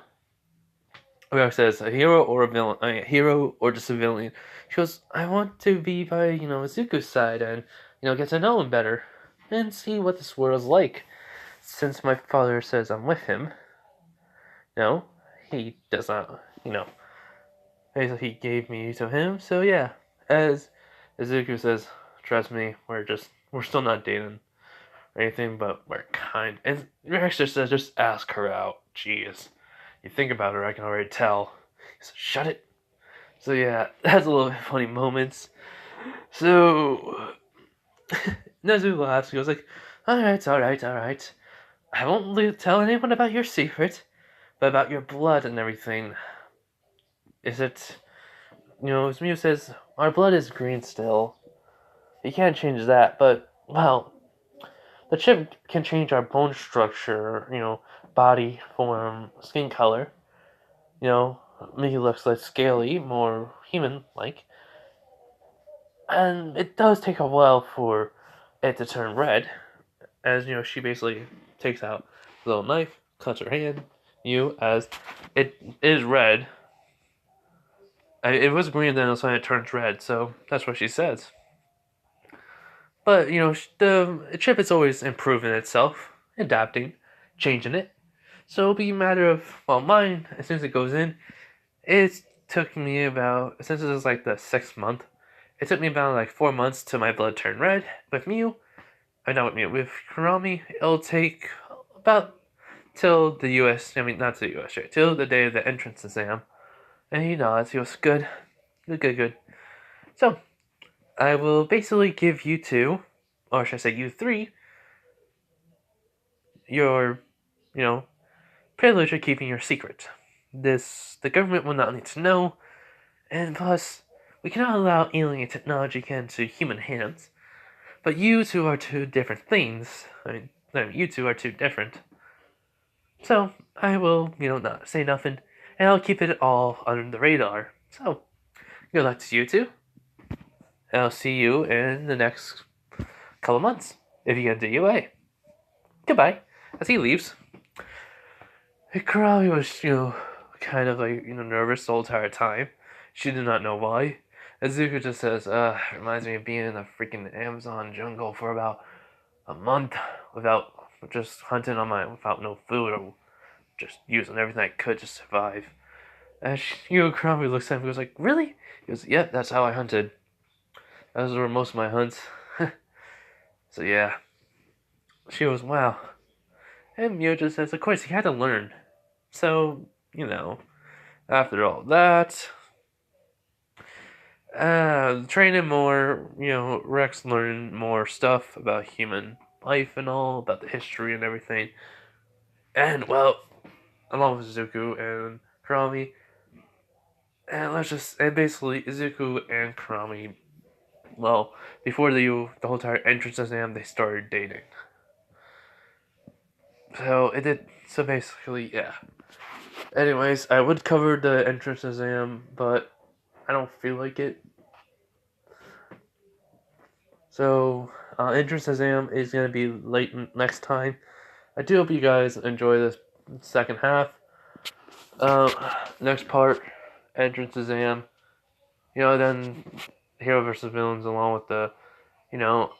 Rex says, a hero or a villain? A hero or just a villain? She goes, I want to be by, Izuku's side and, get to know him better and see what this world's like. Since my father says I'm with him, no, he does not, he gave me to him, so yeah. As Izuku says, trust me, we're still not dating or anything, but we're kind. And Rex just says, just ask her out. Jeez. You think about her, I can already tell. He says, shut it. So yeah, that's a little bit funny moments. So Nezu laughs. He goes like, alright. I won't tell anyone about your secret, but about your blood and everything. Is it, as Mew says, our blood is green still. You can't change that, but, well, the chip can change our bone structure, body form, skin color. He looks less scaly, more human-like. And it does take a while for it to turn red, as, she basically takes out a little knife, cuts her hand, as it is red. It was green, then all of a sudden it turns red, so that's what she says. But, the chip is always improving itself, adapting, changing it. So it'll be a matter of, well, mine, as soon as it goes in, it took me about, since this is like the 6th month, it took me about like 4 months till my blood turned red. With Mew, not with Mew, with Kurami, it'll take about till the US, not to the US, right, till the day of the entrance exam. And he nods, he goes, good. So, I will basically give you two, or should I say you three, your, privilege of keeping your secret. The government will not need to know, and plus, we cannot allow alien technology into human hands. But you two are two different things. You two are two different. So, I will, not say nothing, and I'll keep it all under the radar. So, good luck to you two. And I'll see you in the next couple months, if you get into UA. Goodbye. As he leaves, Kurami was, kind of like, nervous the whole entire time. She did not know why. Azuka just says, reminds me of being in the freaking Amazon jungle for about a month without just hunting without no food or just using everything I could to survive. And Kurami looks at him and goes like, really? He goes, yep, that's how I hunted. Those were most of my hunts. So yeah. She goes, wow. And Mio just says, of course, he had to learn. So, after all that, training more, Rex learned more stuff about human life and all, about the history and everything. And, well, along with Izuku and Kurami, and basically, Izuku and Kurami well, before the whole entire entrance exam, they started dating. So it did. So basically, yeah. Anyways, I would cover the entrance exam, but I don't feel like it. So entrance exam is gonna be late next time. I do hope you guys enjoy this second half. Next part, entrance exam. Then hero versus villains, along with the, you know,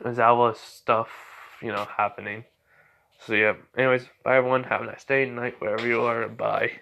Zawa stuff, happening. So yeah. Anyways, bye everyone. Have a nice day, night, wherever you are. Bye.